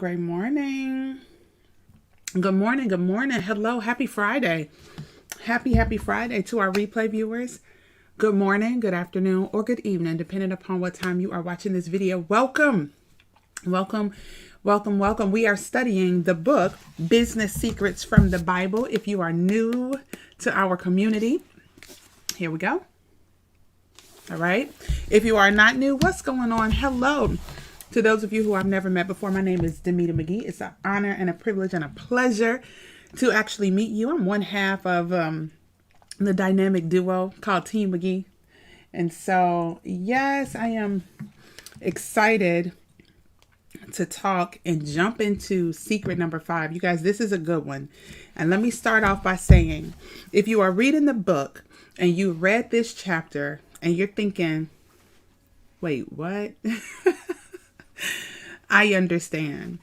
Great morning. Good morning. Good morning. Hello. Happy Friday. Happy Friday to our replay viewers. Good morning, good afternoon, or good evening, depending upon what time you are watching this video. Welcome. Welcome. We are studying the book, Business Secrets from the Bible. If you are new to our community, here we go. All right. If you are not new, what's going on? Hello. To those of you who I've never met before, my name is Demita McGee. It's an honor and a privilege and a pleasure to actually meet you. I'm one half of the dynamic duo called Team McGee. And so, yes, I am excited to talk and jump into secret number 5. You guys, this is a good one. And let me start off by saying, if you are reading the book and you read this chapter and you're thinking, wait, what? I understand.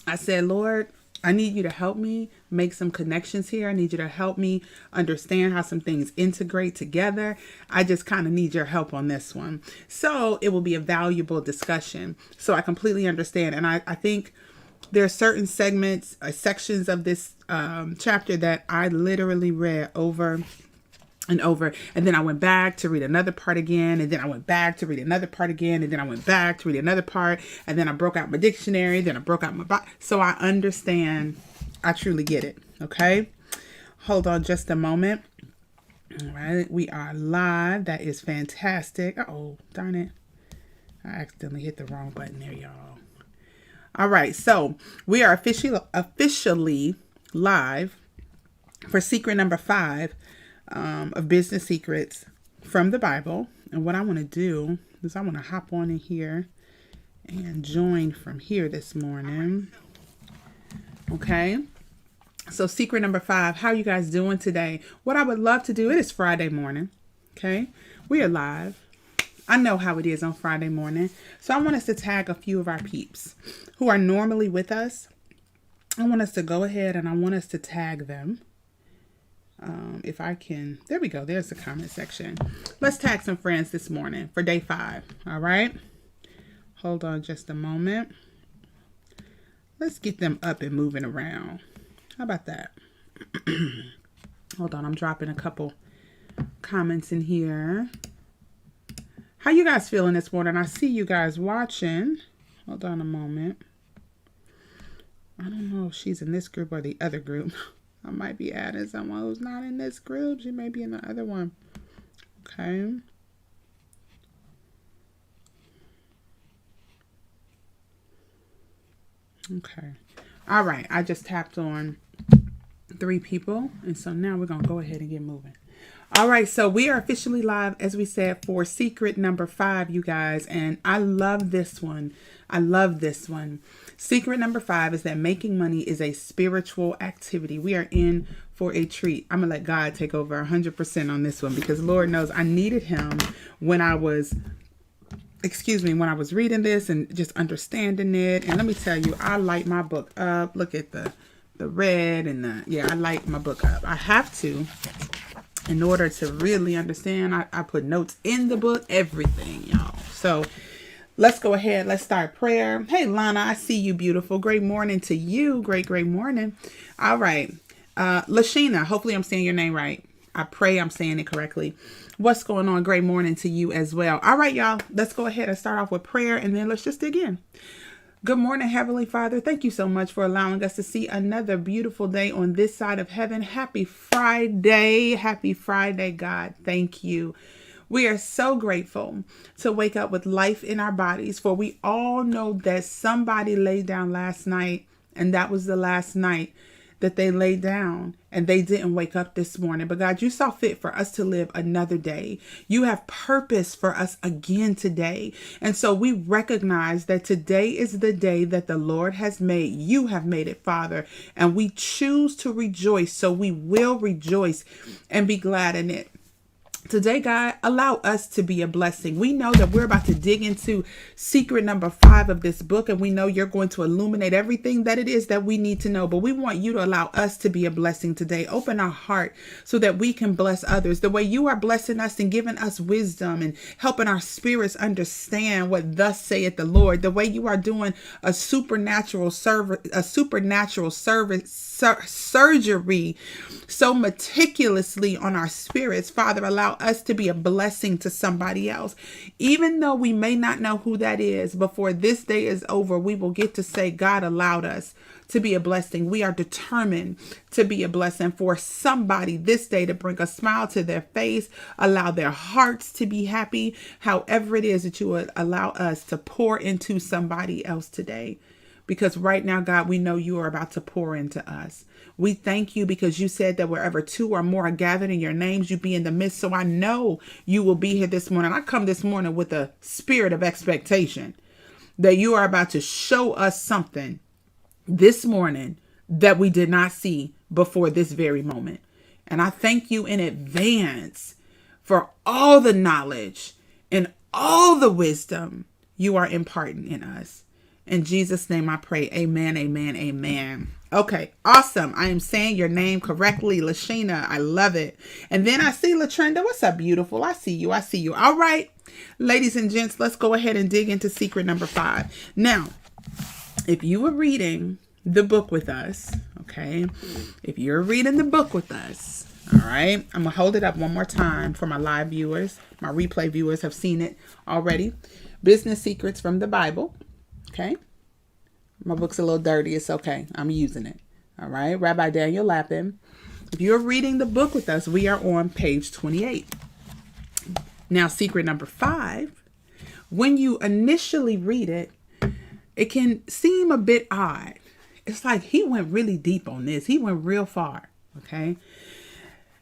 I said, Lord, I need you to help me make some connections here. I need you to help me understand how some things integrate together. I just kind of need your help on this one. So it will be a valuable discussion. So I completely understand. And I think there are certain segments, sections of this chapter that I literally read over and over, and then I went back to read another part again, and then I went back to read another part again, and then I went back to read another part, and then I broke out my dictionary, then I broke out my so I understand. I truly get it. Okay, hold on just a moment. All right, we are live. That is fantastic. Oh, darn it, I accidentally hit the wrong button there, y'all. All right, so we are officially live for secret number 5 of Business Secrets from the Bible. And what I want to do is I want to hop on in here and join from here this morning. Okay. So secret number 5, how you guys doing today? What I would love to do, it is Friday morning. Okay. We are live. I know how it is on Friday morning. So I want us to tag a few of our peeps who are normally with us. I want us to go ahead and I want us to tag them. If I can, there we go. There's the comment section. Let's tag some friends this morning for day 5. All right. Hold on just a moment. Let's get them up and moving around. How about that? Hold on. I'm dropping a couple comments in here. How you guys feeling this morning? I see you guys watching. Hold on a moment. I don't know if she's in this group or the other group. I might be adding someone who's not in this group. She may be in the other one. Okay. Okay. All right. I just tapped on 3 people. And so now we're going to go ahead and get moving. All right. So we are officially live, as we said, for secret number 5, you guys. And I love this one. I love this one. Secret number 5 is that making money is a spiritual activity. We are in for a treat. I'm going to let God take over 100% on this one because Lord knows I needed him when I was, when I was reading this and just understanding it. And let me tell you, I light my book up. Look at the red and I light my book up. I have to. In order to really understand, I put notes in the book, everything, y'all. So let's go ahead. Let's start prayer. Hey, Lana, I see you, beautiful. Great morning to you. Great morning. All right. Lashina, hopefully I'm saying your name right. I pray I'm saying it correctly. What's going on? Great morning to you as well. All right, y'all. Let's go ahead and start off with prayer, and then let's just dig in. Good morning, Heavenly Father. Thank you so much for allowing us to see another beautiful day on this side of heaven. Happy Friday. Happy Friday, God. Thank you. We are so grateful to wake up with life in our bodies, for we all know that somebody laid down last night, and that was the last night that they laid down, and they didn't wake up this morning. But God, you saw fit for us to live another day. You have purpose for us again today. And so we recognize that today is the day that the Lord has made. You have made it, Father, and we choose to rejoice. So we will rejoice and be glad in it. Today, God, allow us to be a blessing. We know that we're about to dig into secret number 5 of this book, and we know you're going to illuminate everything that it is that we need to know. But we want you to allow us to be a blessing today. Open our heart so that we can bless others the way you are blessing us and giving us wisdom and helping our spirits understand what thus saith the Lord. The way you are doing a supernatural surgery so meticulously on our spirits. Father, allow us to be a blessing to somebody else. Even though we may not know who that is, before this day is over, we will get to say, God allowed us to be a blessing. We are determined to be a blessing for somebody this day, to bring a smile to their face, allow their hearts to be happy, however it is that you would allow us to pour into somebody else today. Because right now, God, we know you are about to pour into us. We thank you because you said that wherever 2 or more are gathered in your names, you be in the midst. So I know you will be here this morning. I come this morning with a spirit of expectation that you are about to show us something this morning that we did not see before this very moment. And I thank you in advance for all the knowledge and all the wisdom you are imparting in us. In Jesus' name I pray. Amen, amen, amen. Okay, awesome. I am saying your name correctly, Lashina. I love it. And then I see Latrenda. What's up, beautiful? I see you. I see you. All right, ladies and gents, let's go ahead and dig into secret number 5. Now, if you were reading the book with us, okay, if you're reading the book with us, all right, I'm going to hold it up one more time for my live viewers. My replay viewers have seen it already. Business Secrets from the Bible. Okay. My book's a little dirty. It's okay. I'm using it. All right. Rabbi Daniel Lappin. If you're reading the book with us, we are on page 28. Now, secret number 5. When you initially read it, it can seem a bit odd. It's like he went really deep on this. He went real far. Okay.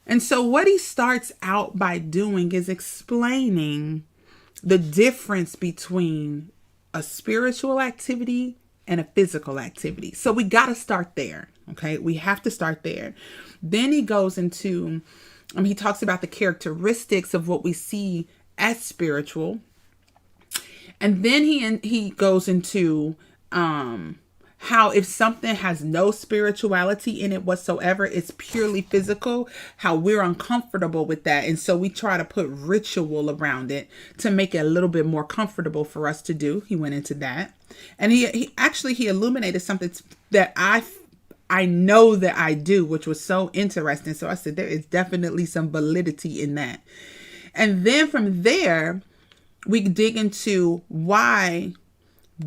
And so what he starts out by doing is explaining the difference between a spiritual activity and a physical activity. So we got to start there. Okay. We have to start there. Then he goes into, he talks about the characteristics of what we see as spiritual. And then he goes into, how if something has no spirituality in it whatsoever, it's purely physical, how we're uncomfortable with that. And so we try to put ritual around it to make it a little bit more comfortable for us to do. He went into that. And he illuminated something that I know that I do, which was so interesting. So I said, there is definitely some validity in that. And then from there, we dig into why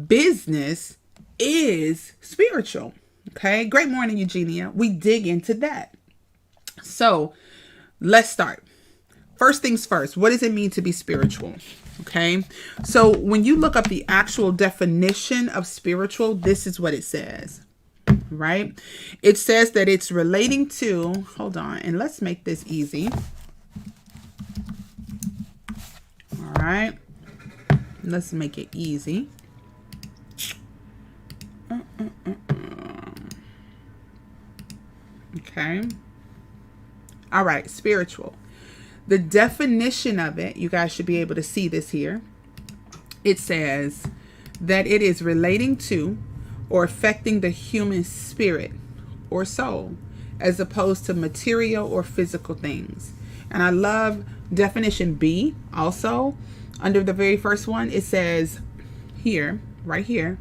business is spiritual. Okay. Great morning, Eugenia. We dig into that. So let's start. First things first, what does it mean to be spiritual? Okay. So when you look up the actual definition of spiritual, this is what it says, right? It says that it's relating to, hold on, and let's make this easy. All right. Let's make it easy. Okay. All right. Spiritual. The definition of it, you guys should be able to see this here. It says that it is relating to or affecting the human spirit or soul, as opposed to material or physical things. And I love definition B also. Under the very first one, it says here, right here,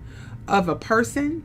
of a person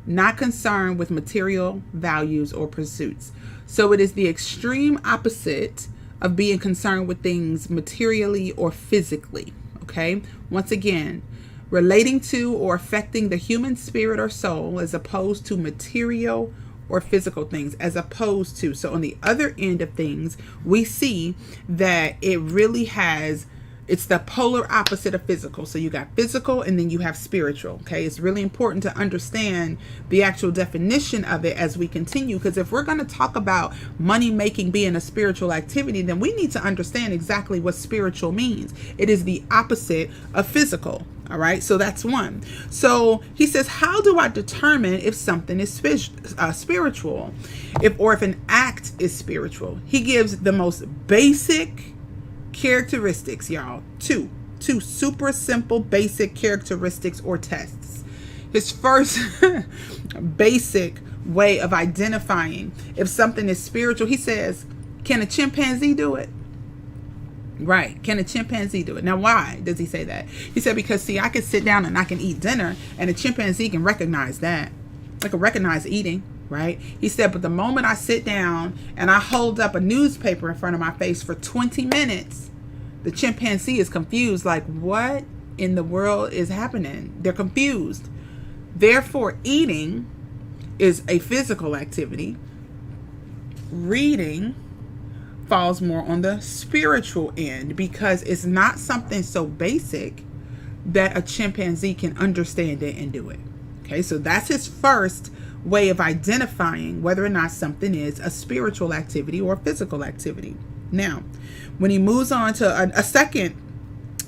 not concerned with material values or pursuits. So it is the extreme opposite of being concerned with things materially or physically. Okay. Once again, relating to or affecting the human spirit or soul, as opposed to material or physical things, as opposed to. So on the other end of things, we see that it really has, it's the polar opposite of physical. So you got physical and then you have spiritual. Okay. It's really important to understand the actual definition of it as we continue. Because if we're going to talk about money making being a spiritual activity, then we need to understand exactly what spiritual means. It is the opposite of physical. All right. So that's one. So he says, how do I determine if something is spiritual, if an act is spiritual? He gives the most basic characteristics, y'all. Two super simple, basic characteristics or tests. His first basic way of identifying if something is spiritual, he says, can a chimpanzee do it? Right. Can a chimpanzee do it? Now, why does he say that? He said, because see, I can sit down and I can eat dinner, and a chimpanzee can recognize that. I can recognize eating, right? He said, but the moment I sit down and I hold up a newspaper in front of my face for 20 minutes, the chimpanzee is confused. Like, what in the world is happening? They're confused. Therefore, eating is a physical activity. Reading falls more on the spiritual end, because it's not something so basic that a chimpanzee can understand it and do it. Okay, so that's his first way of identifying whether or not something is a spiritual activity or a physical activity. Now, when he moves on to a second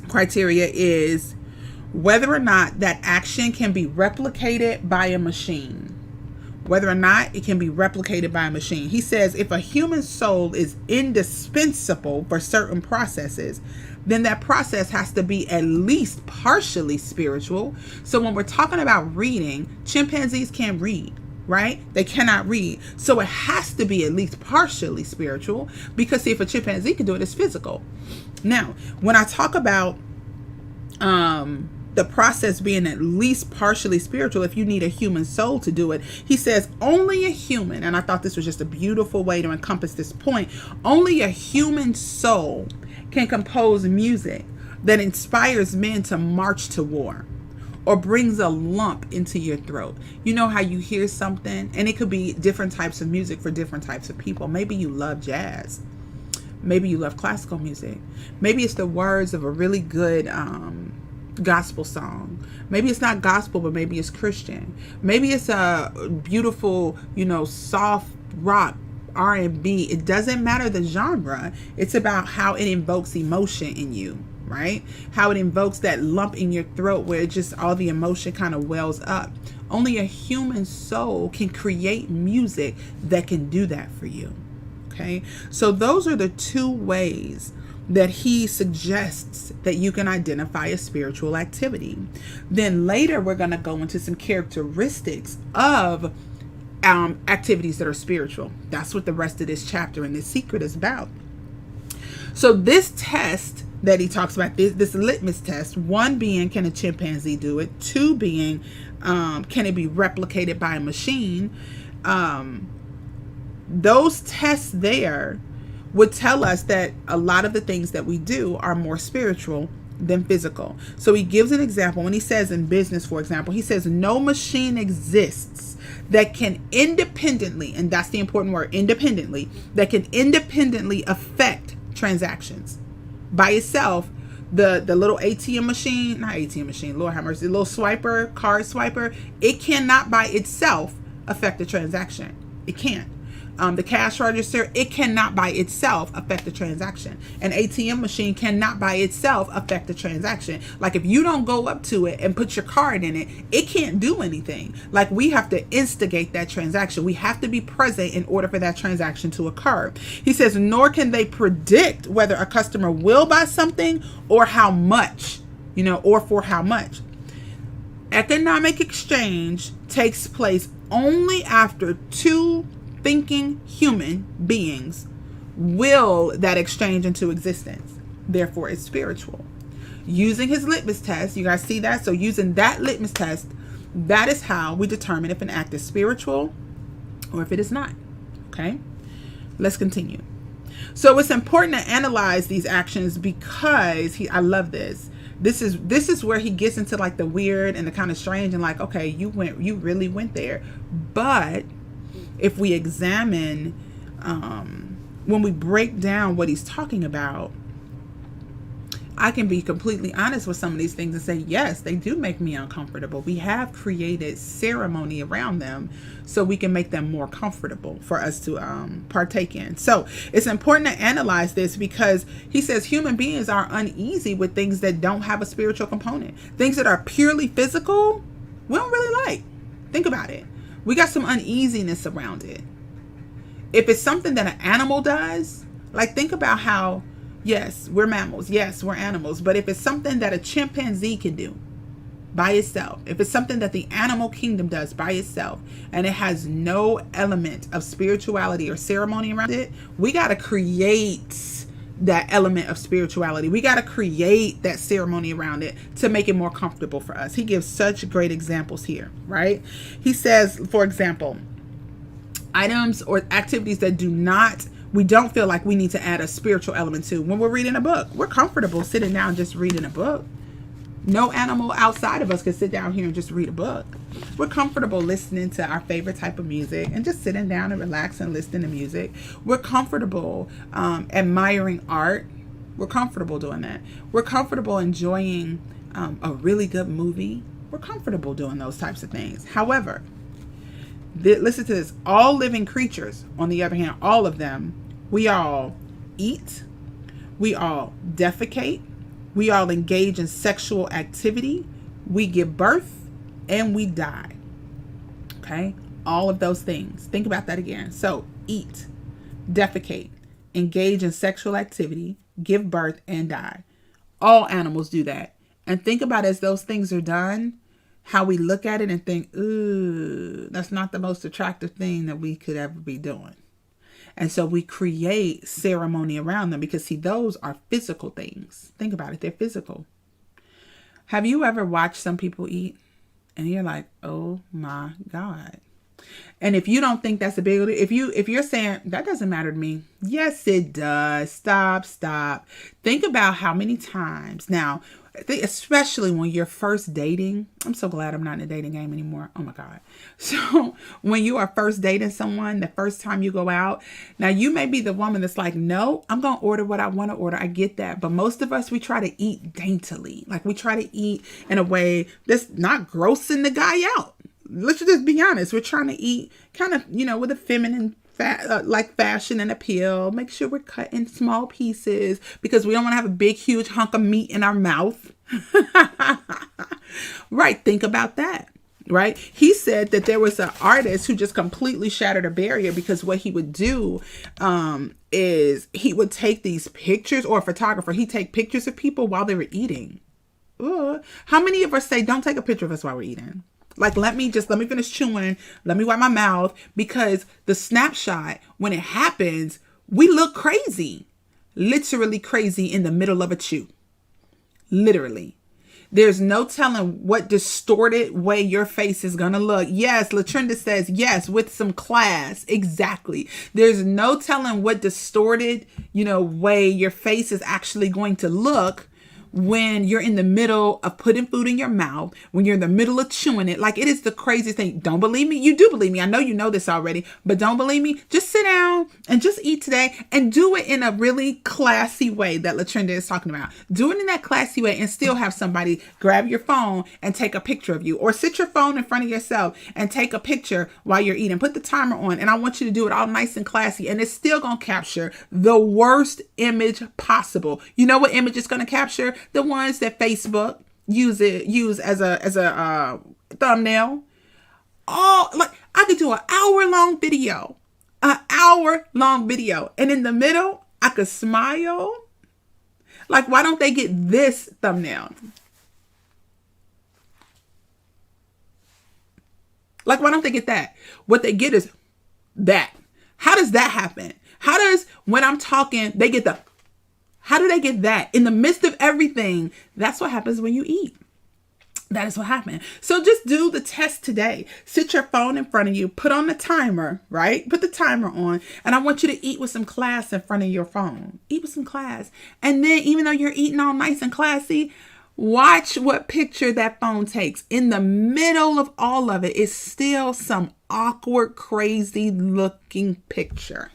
criteria is whether or not that action can be replicated by a machine. Whether or not it can be replicated by a machine. He says if a human soul is indispensable for certain processes, then that process has to be at least partially spiritual. So when we're talking about reading, chimpanzees can't read, right? They cannot read. So it has to be at least partially spiritual, because see, if a chimpanzee can do it, it's physical. Now, when I talk about the process being at least partially spiritual, if you need a human soul to do it, he says only a human, and I thought this was just a beautiful way to encompass this point, only a human soul can compose music that inspires men to march to war or brings a lump into your throat. You know how you hear something, and it could be different types of music for different types of people. Maybe you love jazz. Maybe you love classical music. Maybe it's the words of a really good gospel song. Maybe it's not gospel, but maybe it's Christian. Maybe it's a beautiful, soft rock, R&B. It doesn't matter the genre. It's about how it invokes emotion in you, right? How it invokes that lump in your throat where it just all the emotion kind of wells up. Only a human soul can create music that can do that for you. Okay? So those are the two ways that he suggests that you can identify a spiritual activity. Then later we're going to go into some characteristics of activities that are spiritual. That's what the rest of this chapter and this secret is about. So this test that he talks about, this litmus test, one being, can a chimpanzee do it? Two being, can it be replicated by a machine? Those tests there would tell us that a lot of the things that we do are more spiritual than physical. So he gives an example when he says in business, for example, he says no machine exists that can independently, and that's the important word, independently, that can independently affect transactions. By itself, the little ATM machine, not ATM machine, Lord have mercy, the little swiper, card swiper, it cannot by itself affect the transaction. It can't. The cash register, it cannot by itself affect the transaction. An ATM machine cannot by itself affect the transaction. Like if you don't go up to it and put your card in it, it can't do anything. Like we have to instigate that transaction. We have to be present in order for that transaction to occur. He says, nor can they predict whether a customer will buy something or how much, or for how much. Economic exchange takes place only after two thinking human beings will that exchange into existence. Therefore, it's spiritual. Using his litmus test, you guys see that? So using that litmus test, that is how we determine if an act is spiritual or if it is not. Okay? Let's continue. So it's important to analyze these actions because I love this. This is where he gets into like the weird and the kind of strange and like, okay, you really went there. But if we examine, when we break down what he's talking about, I can be completely honest with some of these things and say, yes, they do make me uncomfortable. We have created ceremony around them so we can make them more comfortable for us to partake in. So it's important to analyze this because he says human beings are uneasy with things that don't have a spiritual component. Things that are purely physical, we don't really like. Think about it. We got some uneasiness around it. If it's something that an animal does, like think about how Yes, we're mammals. Yes, we're animals. But if it's something that a chimpanzee can do by itself, if it's something that the animal kingdom does by itself, and it has no element of spirituality or ceremony around it, we got to create that element of spirituality. We got to create that ceremony around it to make it more comfortable for us. He gives such great examples here, right? He says, for example, items or activities that we don't feel like we need to add a spiritual element to. When we're reading a book, we're comfortable sitting down just reading a book. No animal outside of us could sit down here and just read a book. We're comfortable listening to our favorite type of music and just sitting down and relax and listening to music. We're comfortable admiring art. We're comfortable doing that. We're comfortable enjoying a really good movie. We're comfortable doing those types of things. However, listen to this. All living creatures, on the other hand, all of them, we all eat, we all defecate, we all engage in sexual activity, we give birth, and we die. Okay? All of those things. Think about that again. So, eat, defecate, engage in sexual activity, give birth, and die. All animals do that. And think about, as those things are done, how we look at it and think, ooh, that's not the most attractive thing that we could ever be doing. And so we create ceremony around them because, see, those are physical things. Think about it. They're physical. Have you ever watched some people eat and you're like, oh my God? And if you don't think that's a big deal, if you're saying that doesn't matter to me, yes, it does. Stop. Think about how many times now, especially when you're first dating. I'm so glad I'm not in a dating game anymore. Oh my God. So when you are first dating someone, the first time you go out, now you may be the woman that's like, no, I'm going to order what I want to order. I get that. But most of us, we try to eat daintily. Like, we try to eat in a way that's not grossing the guy out. Let's just be honest. We're trying to eat kind of, with a feminine fashion and appeal. Make sure we're cut in small pieces because we don't want to have a big, huge hunk of meat in our mouth. Right. Think about that. Right. He said that there was an artist who just completely shattered a barrier because what he would do is he would take these pictures, or a photographer, he'd take pictures of people while they were eating. How many of us say, don't take a picture of us while we're eating? Like, let me finish chewing. Let me wipe my mouth, because the snapshot, when it happens, we look crazy, literally crazy in the middle of a chew. Literally. There's no telling what distorted way your face is going to look. Yes, Latrinda says, yes, with some class. Exactly. There's no telling what distorted, way your face is actually going to look when you're in the middle of putting food in your mouth, when you're in the middle of chewing it. Like, it is the craziest thing. Don't believe me? You do believe me. I know you know this already, but don't believe me? Just sit down and just eat today, and do it in a really classy way that Latrinda is talking about. Do it in that classy way and still have somebody grab your phone and take a picture of you, or sit your phone in front of yourself and take a picture while you're eating. Put the timer on, and I want you to do it all nice and classy, and it's still going to capture the worst image possible. You know what image it's going to capture? The ones that Facebook use as a thumbnail. Like, I could do an hour-long video, and in the middle, I could smile. Like, why don't they get this thumbnail? Like, why don't they get that? What they get is that. How does that happen? How does, when I'm talking, they get the... How do they get that in the midst of everything? That's what happens when you eat. That is what happened. So just do the test today. Sit your phone in front of you. Put on the timer, right? Put the timer on. And I want you to eat with some class in front of your phone. Eat with some class. And then, even though you're eating all nice and classy, watch what picture that phone takes. In the middle of all of it is still some awkward, crazy looking picture.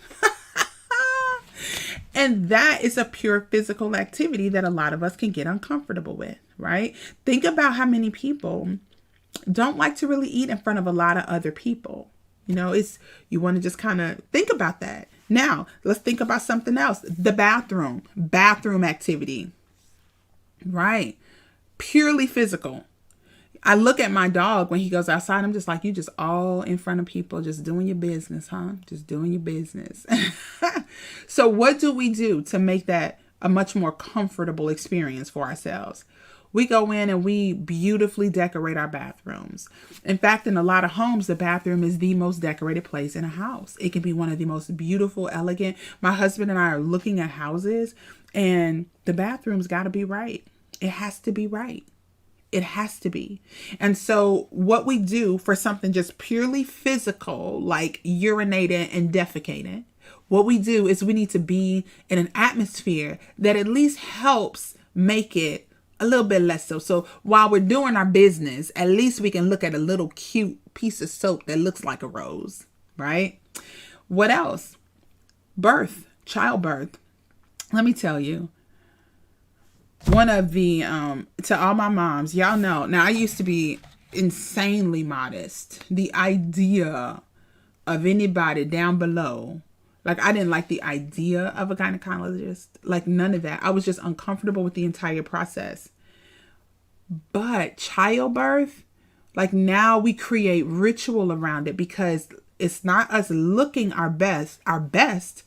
And that is a pure physical activity that a lot of us can get uncomfortable with, right? Think about how many people don't like to really eat in front of a lot of other people. You want to just kind of think about that. Now, let's think about something else. The bathroom activity, right? Purely physical. I look at my dog when he goes outside. I'm just like, you just all in front of people, just doing your business, huh? Just doing your business. So what do we do to make that a much more comfortable experience for ourselves. We go in and we beautifully decorate our bathrooms. In fact, in a lot of homes, the bathroom is the most decorated place in a house. It can be one of the most beautiful, elegant. My husband and I are looking at houses, and the bathroom's got to be right. It has to be right. It has to be. And so what we do for something just purely physical, like urinating and defecating, what we do is we need to be in an atmosphere that at least helps make it a little bit less so. So while we're doing our business, at least we can look at a little cute piece of soap that looks like a rose, right? What else? Birth, childbirth. Let me tell you, one of the, to all my moms, y'all know, now I used to be insanely modest. The idea of anybody down below, like I didn't like the idea of a gynecologist, like none of that. I was just uncomfortable with the entire process. But childbirth, like now we create ritual around it because it's not us looking our best. Our best,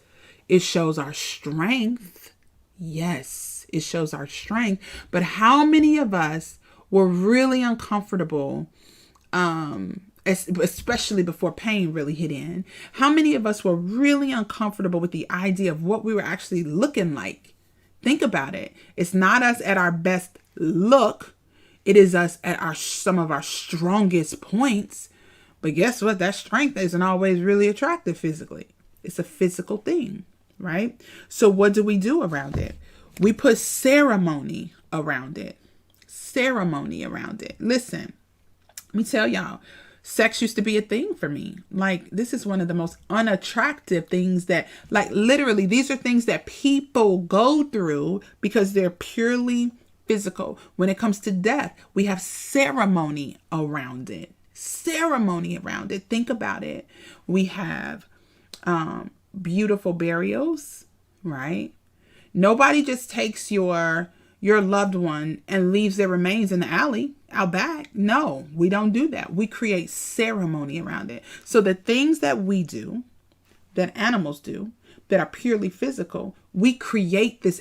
it shows our strength. Yes, it shows our strength. But how many of us were really uncomfortable, especially before pain really hit in? How many of us were really uncomfortable with the idea of what we were actually looking like? Think about it. It's not us at our best look. It is us at some of our strongest points. But guess what? That strength isn't always really attractive physically. It's a physical thing, right? So what do we do around it? We put ceremony around it. Ceremony around it. Listen, let me tell y'all, sex used to be a thing for me. Like, this is one of the most unattractive things that, like, literally, these are things that people go through because they're purely physical. When it comes to death, we have ceremony around it. Ceremony around it. Think about it. We have beautiful burials, right? Nobody just takes your loved one and leaves their remains in the alley out back. No, we don't do that. We create ceremony around it. So the things that we do, that animals do, that are purely physical, we create this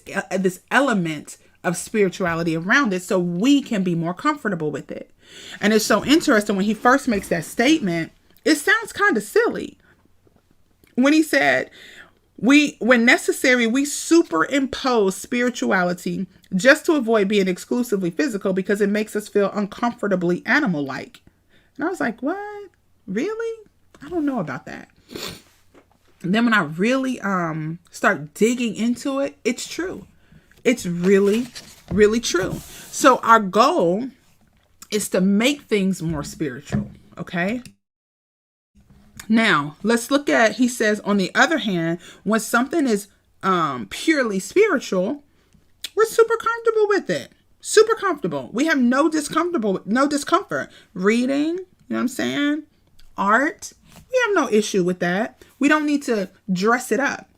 element of spirituality around it so we can be more comfortable with it. And it's so interesting when he first makes that statement, it sounds kind of silly. When he said, when necessary, we superimpose spirituality just to avoid being exclusively physical because it makes us feel uncomfortably animal-like. And I was like, what? Really? I don't know about that. And then when I really start digging into it, it's true. It's really, really true. So our goal is to make things more spiritual, okay? Now, let's look at, he says, on the other hand, when something is purely spiritual, we're super comfortable with it. Super comfortable. We have no discomfort. Reading, you know what I'm saying? Art, we have no issue with that. We don't need to dress it up.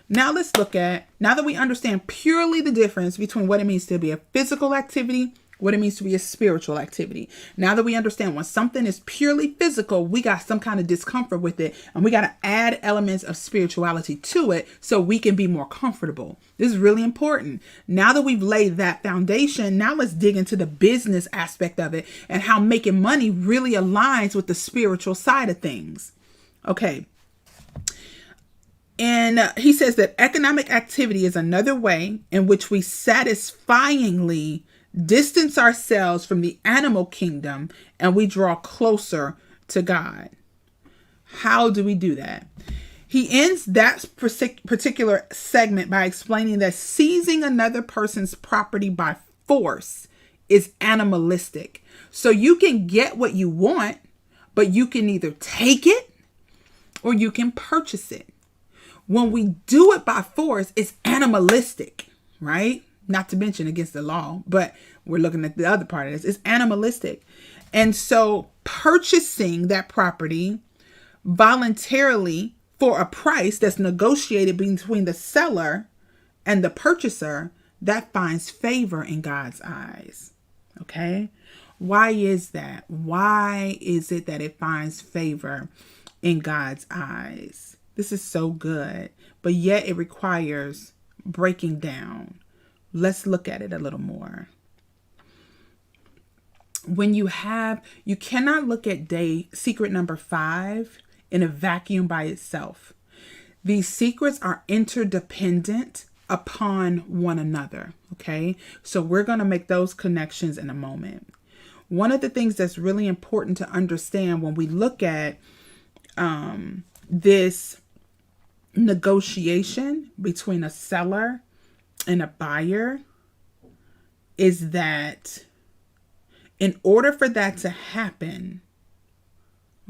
Now let's look at, now that we understand purely the difference between what it means to be a physical activity, what it means to be a spiritual activity. Now that we understand when something is purely physical, we got some kind of discomfort with it, and we got to add elements of spirituality to it so we can be more comfortable. This is really important. Now that we've laid that foundation, now let's dig into the business aspect of it and how making money really aligns with the spiritual side of things. Okay. And he says that economic activity is another way in which we satisfyingly distance ourselves from the animal kingdom and we draw closer to God. How do we do that? He ends that particular segment by explaining that seizing another person's property by force is animalistic. So you can get what you want, but you can either take it or you can purchase it. When we do it by force, it's animalistic, right? Not to mention against the law, but we're looking at the other part of this. It's animalistic. And so purchasing that property voluntarily for a price that's negotiated between the seller and the purchaser, that finds favor in God's eyes. Okay? Why is that? Why is it that it finds favor in God's eyes? This is so good, but yet it requires breaking down. Let's look at it a little more. When you cannot look at secret number 5 in a vacuum by itself. These secrets are interdependent upon one another. Okay. So we're going to make those connections in a moment. One of the things that's really important to understand when we look at this negotiation between a seller and a buyer is that in order for that to happen,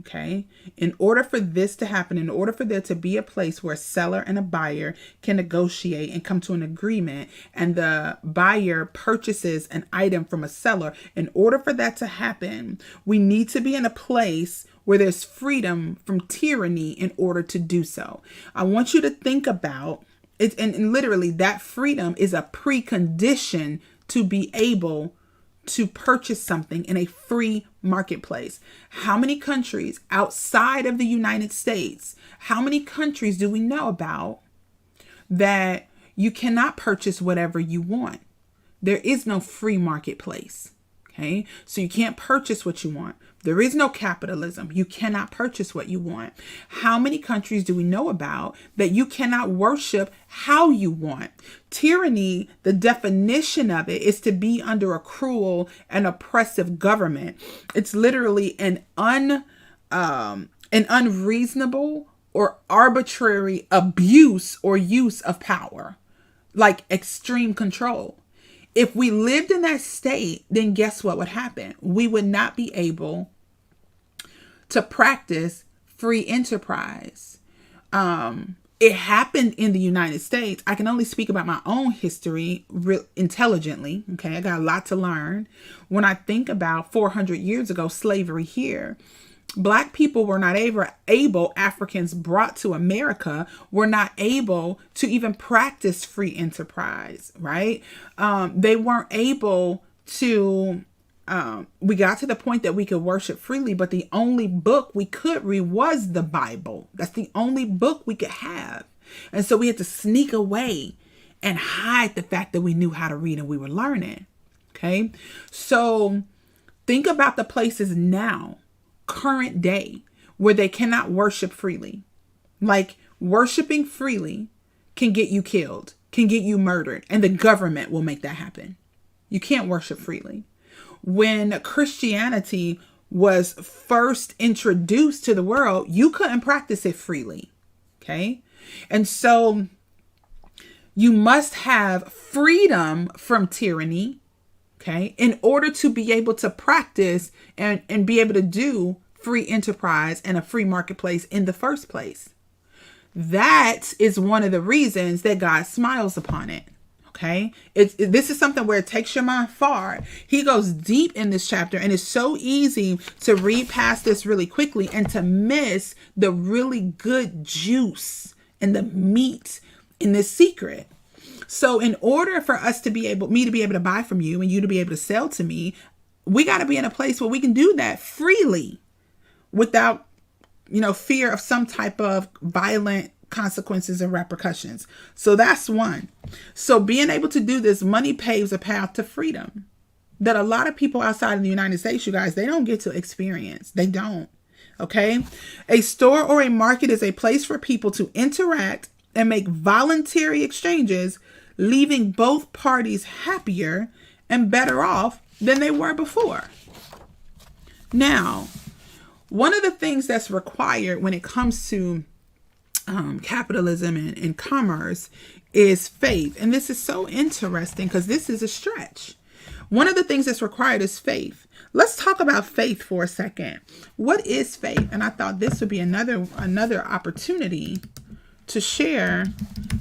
okay, in order for this to happen, in order for there to be a place where a seller and a buyer can negotiate and come to an agreement, and the buyer purchases an item from a seller, in order for that to happen, we need to be in a place where there's freedom from tyranny in order to do so. I want you to think about it, and literally that freedom is a precondition to be able to purchase something in a free marketplace. How many countries outside of the United States, how many countries do we know about that you cannot purchase whatever you want? There is no free marketplace. Okay, so you can't purchase what you want. There is no capitalism. You cannot purchase what you want. How many countries do we know about that you cannot worship how you want? Tyranny, the definition of it is to be under a cruel and oppressive government. It's literally an unreasonable or arbitrary abuse or use of power, like extreme control. If we lived in that state, then guess what would happen? We would not be able to practice free enterprise. It happened in the United States. I can only speak about my own history intelligently. Okay, I got a lot to learn. When I think about 400 years ago, slavery here, Black people were not able, Africans brought to America were not able to even practice free enterprise, right? They weren't able to, we got to the point that we could worship freely, but the only book we could read was the Bible. That's the only book we could have. And so we had to sneak away and hide the fact that we knew how to read and we were learning. Okay. So think about the places now, current day, where they cannot worship freely. Like worshiping freely can get you killed, can get you murdered, and the government will make that happen. You can't worship freely. When Christianity was first introduced to the world, you couldn't practice it freely. Okay. And so you must have freedom from tyranny. Okay, in order to be able to practice and be able to do free enterprise and a free marketplace in the first place. That is one of the reasons that God smiles upon it. Okay, this is something where it takes your mind far. He goes deep in this chapter, and it's so easy to read past this really quickly and to miss the really good juice and the meat in this secret. So in order for us to be able, me to be able to buy from you and you to be able to sell to me, we got to be in a place where we can do that freely without, fear of some type of violent consequences and repercussions. So that's one. So being able to do this, money paves a path to freedom that a lot of people outside of the United States, you guys, they don't get to experience. They don't. Okay. A store or a market is a place for people to interact and make voluntary exchanges, leaving both parties happier and better off than they were before. Now, one of the things that's required when it comes to capitalism and commerce is faith. And this is so interesting because this is a stretch. One of the things that's required is faith. Let's talk about faith for a second. What is faith? And I thought this would be another opportunity to share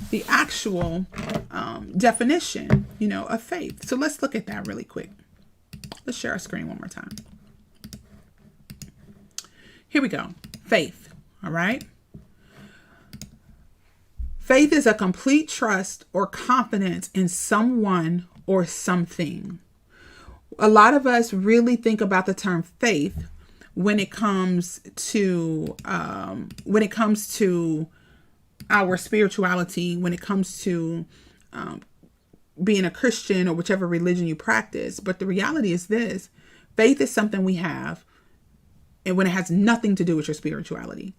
the actual definition, of faith. So let's look at that really quick. Let's share our screen one more time. Here we go. Faith. All right. Faith is a complete trust or confidence in someone or something. A lot of us really think about the term faith when it comes to our spirituality, when it comes to being a Christian or whichever religion you practice. But the reality is this: faith is something we have, and when it has nothing to do with your spirituality.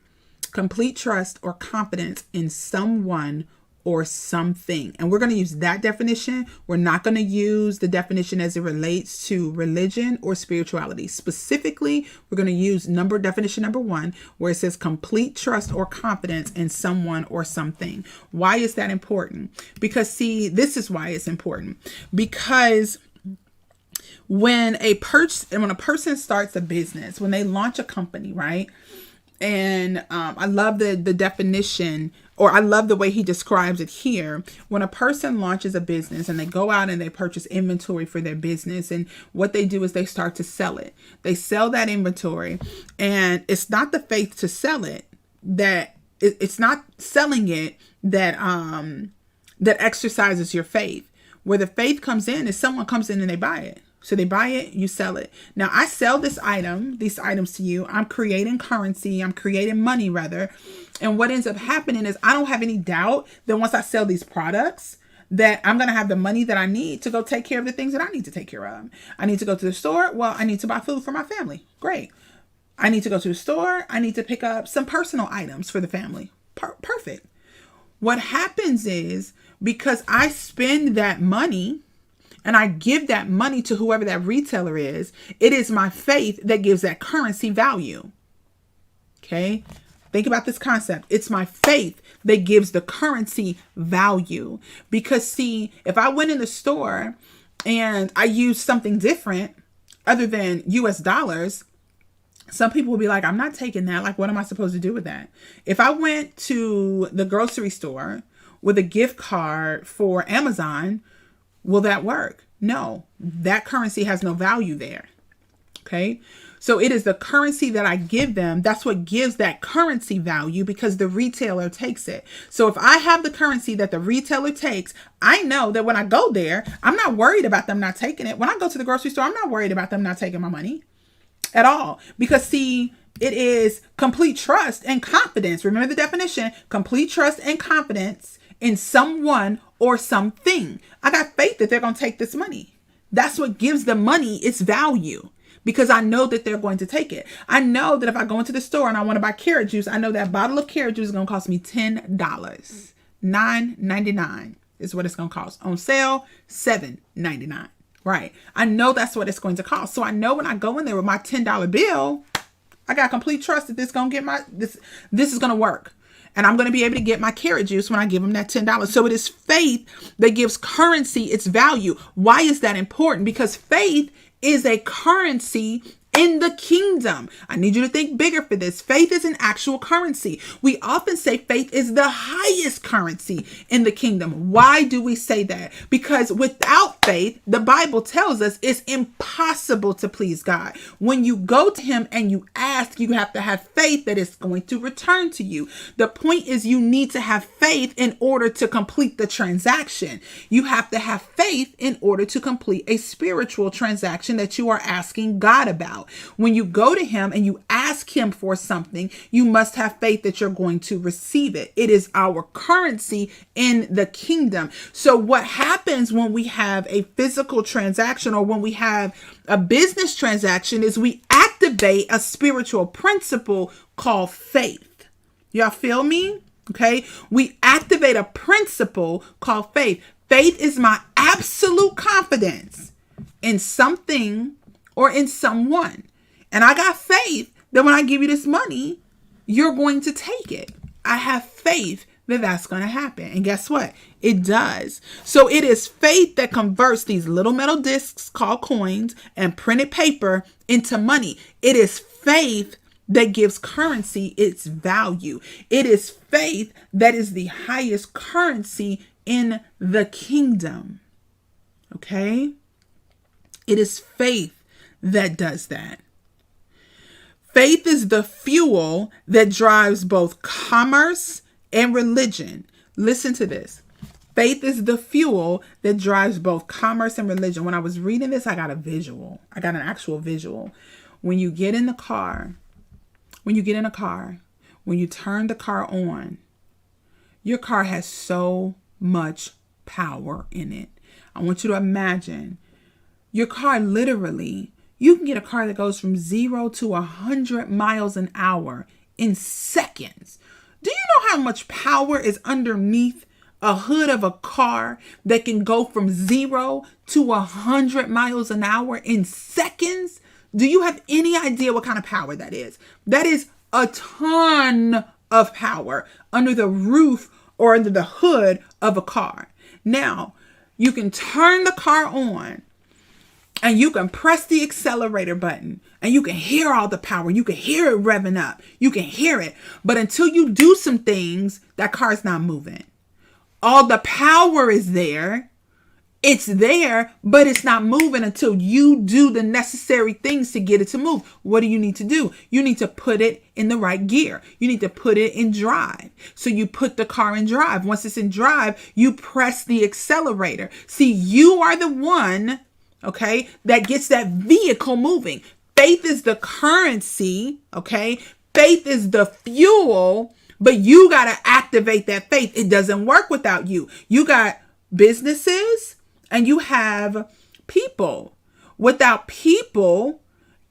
Complete trust or confidence in someone or something. And we're going to use that definition. We're not going to use the definition as it relates to religion or spirituality. Specifically, we're going to use definition number 1, where it says complete trust or confidence in someone or something. Why is that important? Because see, this is why it's important. Because when a person starts a business, when they launch a company, right? And I love the definition, or I love the way he describes it here. When a person launches a business and they go out and they purchase inventory for their business, and what they do is they start to sell it. They sell that inventory, and it's not the faith to sell it it's not selling it that exercises your faith. Where the faith comes in is someone comes in and they buy it. So they buy it, you sell it. Now I sell these items to you. I'm creating currency. I'm creating money rather. And what ends up happening is I don't have any doubt that once I sell these products, that I'm going to have the money that I need to go take care of the things that I need to take care of. I need to go to the store. Well, I need to buy food for my family. Great. I need to go to the store. I need to pick up some personal items for the family. Perfect. What happens is, because I spend that money and I give that money to whoever that retailer is, it is my faith that gives that currency value. Okay? Think about this concept. It's my faith that gives the currency value. Because see, if I went in the store and I used something different other than US dollars, some people will be like, I'm not taking that. Like, what am I supposed to do with that? If I went to the grocery store with a gift card for Amazon, will that work? No, that currency has no value there. Okay. So it is the currency that I give them. That's what gives that currency value, because the retailer takes it. So if I have the currency that the retailer takes, I know that when I go there, I'm not worried about them not taking it. When I go to the grocery store, I'm not worried about them not taking my money at all. Because see, it is complete trust and confidence. Remember the definition: complete trust and confidence in someone or something. I got faith that they're going to take this money. That's what gives the money its value, because I know that they're going to take it. I know that if I go into the store and I want to buy carrot juice, I know that bottle of carrot juice is going to cost me $10. $9.99 is what it's going to cost. On sale, $7.99. Right. I know that's what it's going to cost. So I know when I go in there with my $10 bill, I got complete trust that this is going to get this is going to work. And I'm going to be able to get my carrot juice when I give them that $10. So it is faith that gives currency its value. Why is that important? Because faith is a currency in the kingdom. I need you to think bigger for this. Faith is an actual currency. We often say faith is the highest currency in the kingdom. Why do we say that? Because without faith, the Bible tells us it's impossible to please God. When you go to him and you ask, you have to have faith that it's going to return to you. The point is, you need to have faith in order to complete the transaction. You have to have faith in order to complete a spiritual transaction that you are asking God about. When you go to him and you ask him for something, you must have faith that you're going to receive it. It is our currency in the kingdom. So what happens when we have a physical transaction, or when we have a business transaction, is we activate a spiritual principle called faith. Y'all feel me? Okay. We activate a principle called faith. Faith is my absolute confidence in something or in someone. And I got faith that when I give you this money, you're going to take it. I have faith that that's going to happen. And guess what? It does. So it is faith that converts these little metal discs called coins and printed paper into money. It is faith that gives currency its value. It is faith that is the highest currency in the kingdom. Okay? It is faith that does that. Faith is the fuel that drives both commerce and religion. Listen to this. Faith is the fuel that drives both commerce and religion. When I was reading this, I got a visual. I got an actual visual. When you get in a car, when you turn the car on, your car has so much power in it. I want you to imagine your car literally, you can get a car that goes from 0 to 100 miles an hour in seconds. Do you know how much power is underneath a hood of a car that can go from 0 to 100 miles an hour in seconds? Do you have any idea what kind of power that is? That is a ton of power under the roof or under the hood of a car. Now, you can turn the car on and you can press the accelerator button and you can hear all the power. You can hear it revving up. You can hear it. But until you do some things, that car's not moving. All the power is there. It's there, but it's not moving until you do the necessary things to get it to move. What do you need to do? You need to put it in the right gear. You need to put it in drive. So you put the car in drive. Once it's in drive, you press the accelerator. See, you are the one, okay, that gets that vehicle moving. Faith is the currency, okay? Faith is the fuel, but you got to activate that faith. It doesn't work without you. You got businesses and you have people. Without people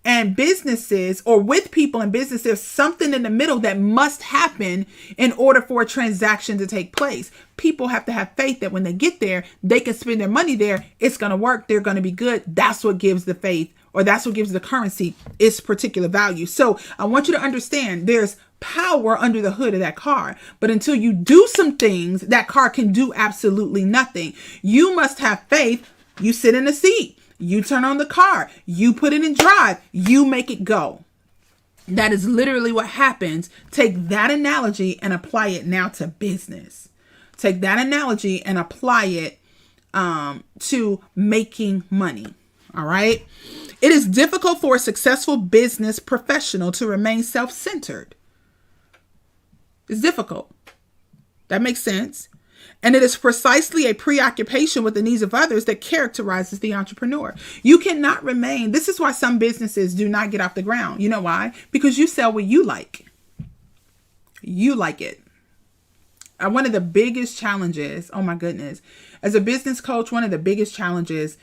and businesses, or with people and businesses, there's something in the middle that must happen in order for a transaction to take place. People have to have faith that when they get there, they can spend their money there. It's going to work. They're going to be good. That's what gives the faith, or that's what gives the currency its particular value. So I want you to understand there's power under the hood of that car. But until you do some things, that car can do absolutely nothing. You must have faith. You sit in the seat. You turn on the car. You put it in drive. You make it go. That is literally what happens. Take that analogy and apply it now to business. Take that analogy and apply it to making money. All right. It is difficult for a successful business professional to remain self-centered. It's difficult. That makes sense. And it is precisely a preoccupation with the needs of others that characterizes the entrepreneur. You cannot remain. This is why some businesses do not get off the ground. You know why? Because you sell what you like. You like it. One of the biggest challenges, oh my goodness, as a business coach, one of the biggest challenges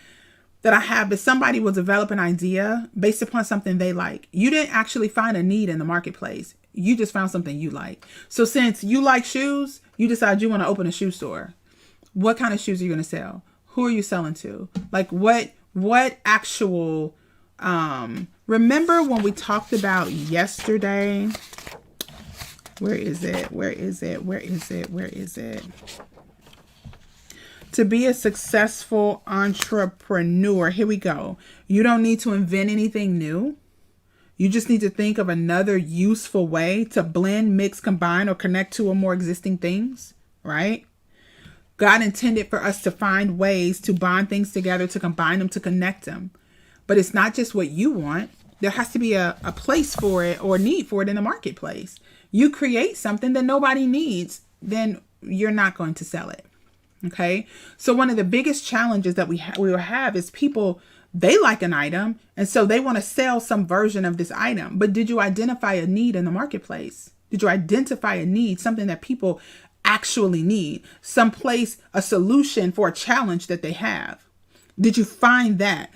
that I have is somebody will develop an idea based upon something they like. You didn't actually find a need in the marketplace. You just found something you like. So since you like shoes, you decide you want to open a shoe store. What kind of shoes are you going to sell? Who are you selling to? Like what actual, remember when we talked about yesterday, where is it? To be a successful entrepreneur, here we go. You don't need to invent anything new. You just need to think of another useful way to blend, mix, combine, or connect two or more existing things, right? God intended for us to find ways to bond things together, to combine them, to connect them. But it's not just what you want. There has to be a place for it or need for it in the marketplace. You create something that nobody needs, then you're not going to sell it. Okay. So one of the biggest challenges that we will have is people, they like an item, and so they want to sell some version of this item. But did you identify a need in the marketplace? Did you identify a need, something that people actually need, someplace, a solution for a challenge that they have? Did you find that?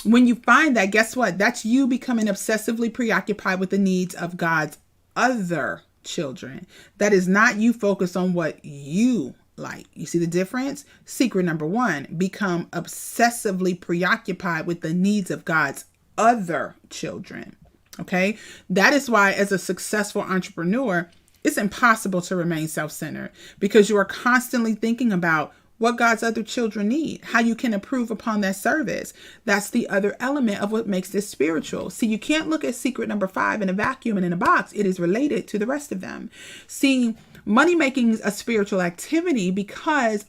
When you find that, guess what? That's you becoming obsessively preoccupied with the needs of God's other children. That is not you focused on what you like. You see the difference? Secret number one, become obsessively preoccupied with the needs of God's other children. Okay. That is why as a successful entrepreneur, it's impossible to remain self-centered, because you are constantly thinking about what God's other children need, how you can improve upon that service. That's the other element of what makes this spiritual. See, you can't look at secret number 5 in a vacuum and in a box. It is related to the rest of them. See, money making is a spiritual activity because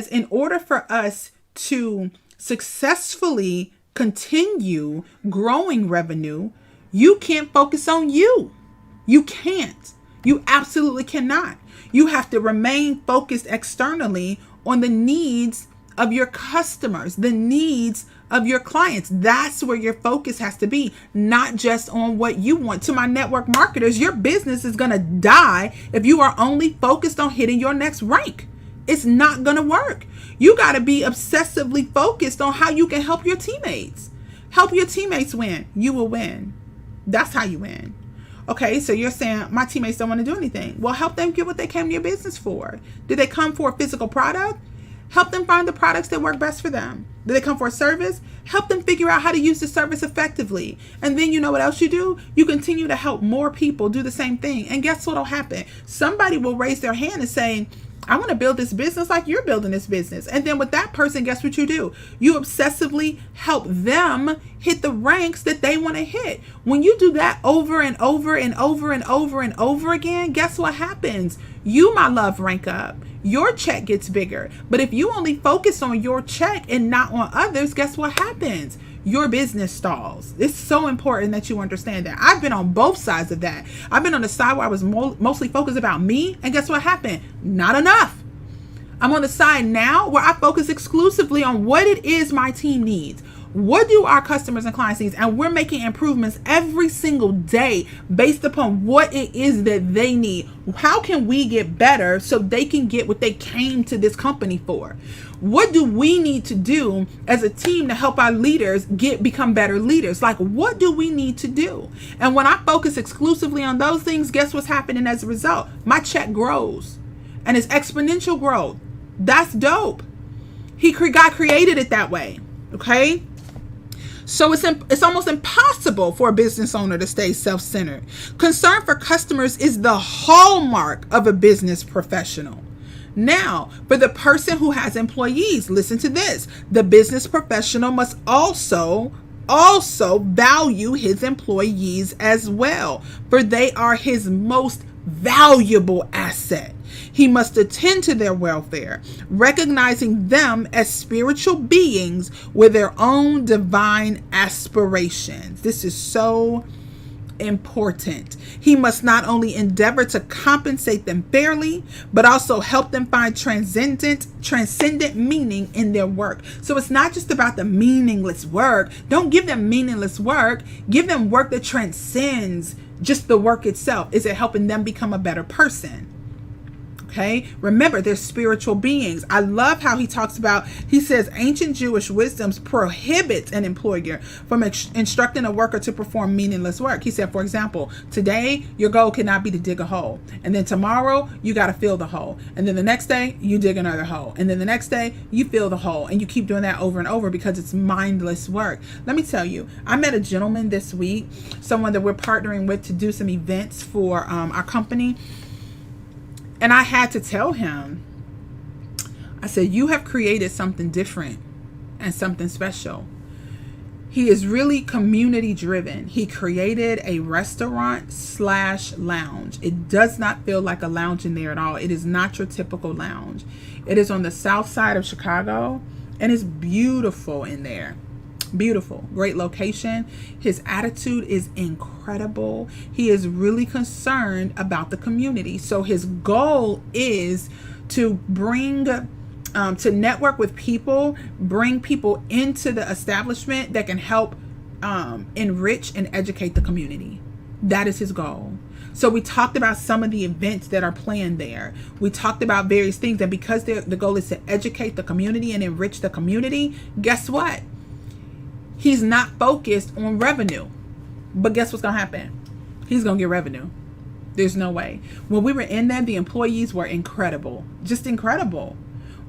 in order for us to successfully continue growing revenue, you can't focus on you. You can't. You absolutely cannot. You have to remain focused externally on the needs of your customers, the needs of your clients. That's where your focus has to be, not just on what you want. To my network marketers, your business is going to die if you are only focused on hitting your next rank. It's not going to work. You got to be obsessively focused on how you can help your teammates. Help your teammates win. You will win. That's how you win. Okay, so you're saying my teammates don't want to do anything. Well, help them get what they came to your business for. Did they come for a physical product? Help them find the products that work best for them. Did they come for a service? Help them figure out how to use the service effectively. And then you know what else you do? You continue to help more people do the same thing. And guess what will happen? Somebody will raise their hand and say, I want to build this business like you're building this business. And then with that person, guess what you do? You obsessively help them hit the ranks that they want to hit. When you do that over and over and over and over and over again, guess what happens? You, my love, rank up. Your check gets bigger. But if you only focus on your check and not on others, guess what happens? Your business stalls. It's so important that you understand that. I've been on both sides of that. I've been on the side where I was mostly focused about me, and guess what happened? Not enough. I'm on the side now where I focus exclusively on what it is my team needs. What do our customers and clients need? And we're making improvements every single day based upon what it is that they need. How can we get better so they can get what they came to this company for? What do we need to do as a team to help our leaders become better leaders? Like, what do we need to do? And when I focus exclusively on those things, guess what's happening as a result? My check grows, and it's exponential growth. That's dope. God created it that way. Okay. So it's almost impossible for a business owner to stay self-centered. Concern for customers is the hallmark of a business professional. Now, for the person who has employees, listen to this. The business professional must also value his employees as well, for they are his most valuable asset. He must attend to their welfare, recognizing them as spiritual beings with their own divine aspirations. This is so important. He must not only endeavor to compensate them fairly, but also help them find transcendent meaning in their work. So it's not just about the meaningless work. Don't give them meaningless work. Give them work that transcends just the work itself. Is it helping them become a better person? Okay. Remember, they're spiritual beings. I love how he says ancient Jewish wisdoms prohibits an employer from instructing a worker to perform meaningless work. He said, for example, today your goal cannot be to dig a hole. And then tomorrow you got to fill the hole. And then the next day you dig another hole. And then the next day you fill the hole. And you keep doing that over and over because it's mindless work. Let me tell you, I met a gentleman this week, someone that we're partnering with to do some events for our company. And I had to tell him, I said, you have created something different and something special. He is really community driven. He created a restaurant/lounge. It does not feel like a lounge in there at all. It is not your typical lounge. It is on the south side of Chicago, and it's beautiful in there. Beautiful, great location. His attitude is incredible. He is really concerned about the community. So his goal is to bring, to network with people, bring people into the establishment that can help enrich and educate the community. That is his goal. So we talked about some of the events that are planned there. We talked about various things, and because the goal is to educate the community and enrich the community, guess what? He's not focused on revenue. But guess what's going to happen? He's going to get revenue. There's no way. When we were in there, the employees were incredible. Just incredible.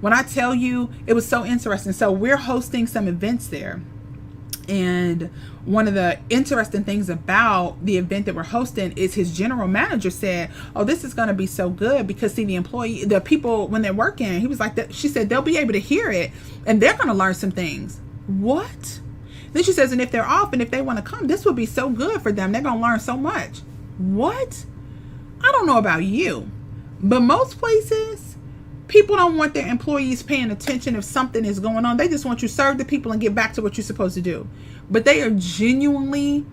When I tell you, it was so interesting. So we're hosting some events there. And one of the interesting things about the event that we're hosting is his general manager said, oh, this is going to be so good because see, the people, when they're working, he was like, she said, they'll be able to hear it and they're going to learn some things. What? Then she says, and if they're off and if they want to come, this would be so good for them. They're going to learn so much. What? I don't know about you, but most places, people don't want their employees paying attention if something is going on. They just want you to serve the people and get back to what you're supposed to do. But they are genuinely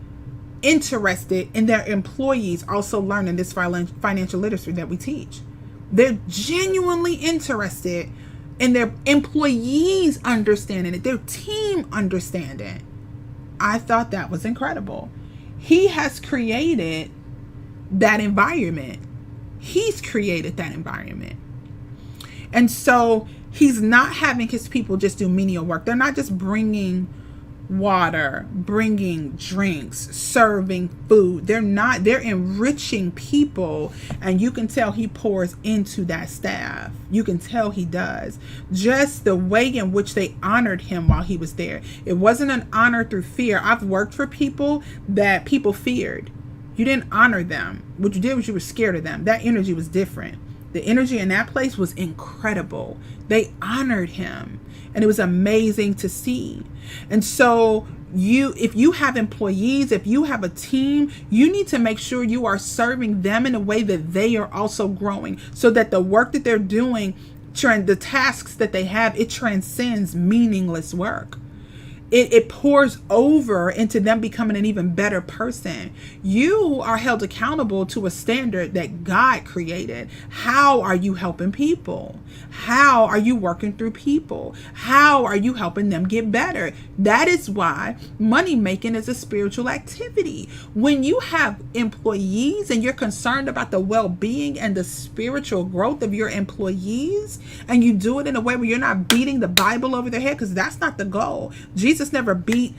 interested in their employees also learning this financial literacy that we teach. They're genuinely interested in their employees understanding it, their team understanding. I thought that was incredible. He has created that environment. He's created that environment. And so he's not having his people just do menial work. They're not just bringing water, bringing drinks, serving food. They're enriching people. And you can tell he pours into that staff. You can tell he does. Just the way in which they honored him while he was there. It wasn't an honor through fear. I've worked for people that people feared. You didn't honor them. What you did was you were scared of them. That energy was different. The energy in that place was incredible. They honored him. And it was amazing to see. And so if you have employees, if you have a team, you need to make sure you are serving them in a way that they are also growing, so that the work that they're doing, the tasks that they have, it transcends meaningless work. It pours over into them becoming an even better person. You are held accountable to a standard that God created. How are you helping people? How are you working through people? How are you helping them get better? That is why money making is a spiritual activity. When you have employees and you're concerned about the well-being and the spiritual growth of your employees, and you do it in a way where you're not beating the Bible over their head, because that's not the goal. Jesus never beat,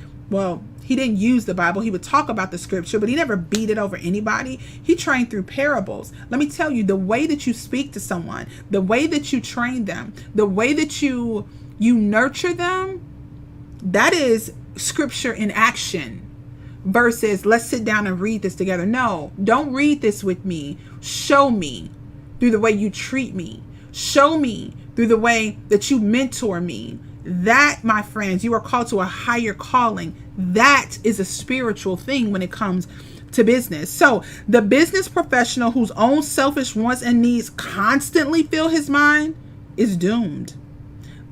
he didn't use the Bible. He would talk about the scripture, but he never beat it over anybody. He trained through parables. Let me tell you, the way that you speak to someone, the way that you train them, the way that you nurture them, that is scripture in action, versus let's sit down and read this together. No, don't read this with me. Show me through the way you treat me. Show me through the way that you mentor me. That, my friends, you are called to a higher calling. That is a spiritual thing when it comes to business. So the business professional whose own selfish wants and needs constantly fill his mind is doomed.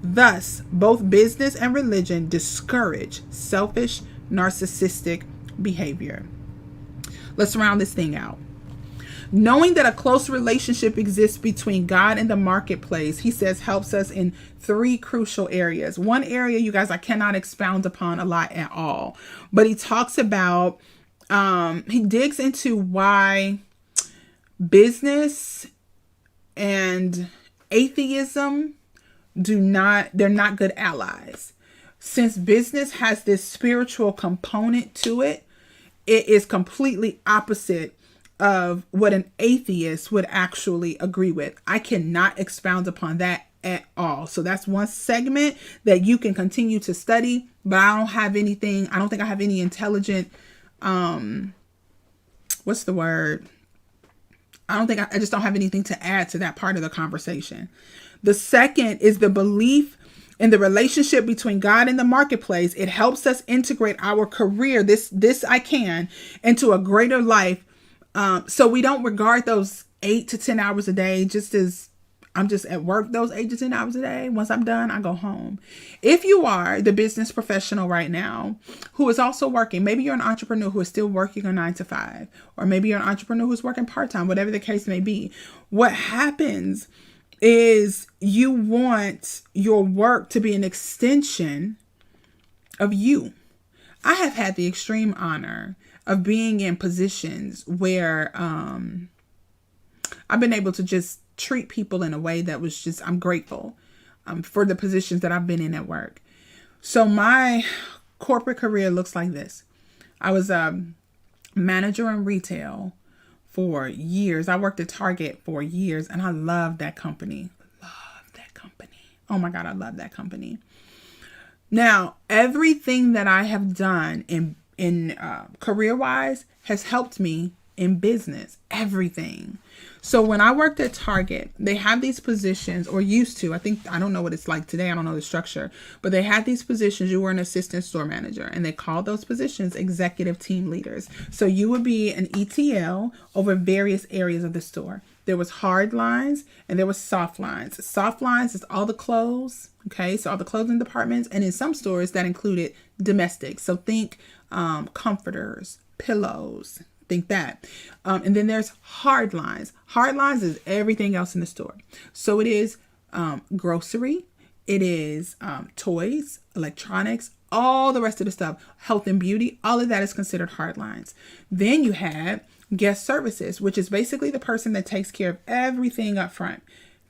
Thus, both business and religion discourage selfish, narcissistic behavior. Let's round this thing out. Knowing that a close relationship exists between God and the marketplace, he says, helps us in 3 crucial areas. One area, you guys, I cannot expound upon a lot at all, but he talks about, he digs into why business and atheism they're not good allies. Since business has this spiritual component to it, it is completely opposite of what an atheist would actually agree with. I cannot expound upon that at all. So that's one segment that you can continue to study, but I don't think I have any intelligent, what's the word? I just don't have anything to add to that part of the conversation. The second is the belief in the relationship between God and the marketplace. It helps us integrate our career, this I can, into a greater life. So we don't regard those 8 to 10 hours a day just as I'm just at work those 8 to 10 hours a day. Once I'm done, I go home. If you are the business professional right now who is also working, maybe you're an entrepreneur who is still working a 9 to 5, or maybe you're an entrepreneur who's working part-time, whatever the case may be. What happens is you want your work to be an extension of you. I have had the extreme honor of being in positions where I've been able to just treat people in a way that was just, I'm grateful for the positions that I've been in at work. So my corporate career looks like this. I was a manager in retail for years. I worked at Target for years, and I loved that company. Oh my God, I love that company. Now, everything that I have done in career-wise has helped me in business, everything. So when I worked at Target, they have these positions, or used to, I don't know what it's like today. I don't know the structure, but they had these positions. You were an assistant store manager, and they called those positions executive team leaders. So you would be an ETL over various areas of the store. There was hard lines and there was soft lines. Soft lines is all the clothes. Okay. So all the clothing departments, and in some stores that included domestic. So think comforters, pillows, think that. And then there's hard lines. Hard lines is everything else in the store. So it is grocery. It is toys, electronics, all the rest of the stuff, health and beauty. All of that is considered hard lines. Then you have guest services, which is basically the person that takes care of everything up front.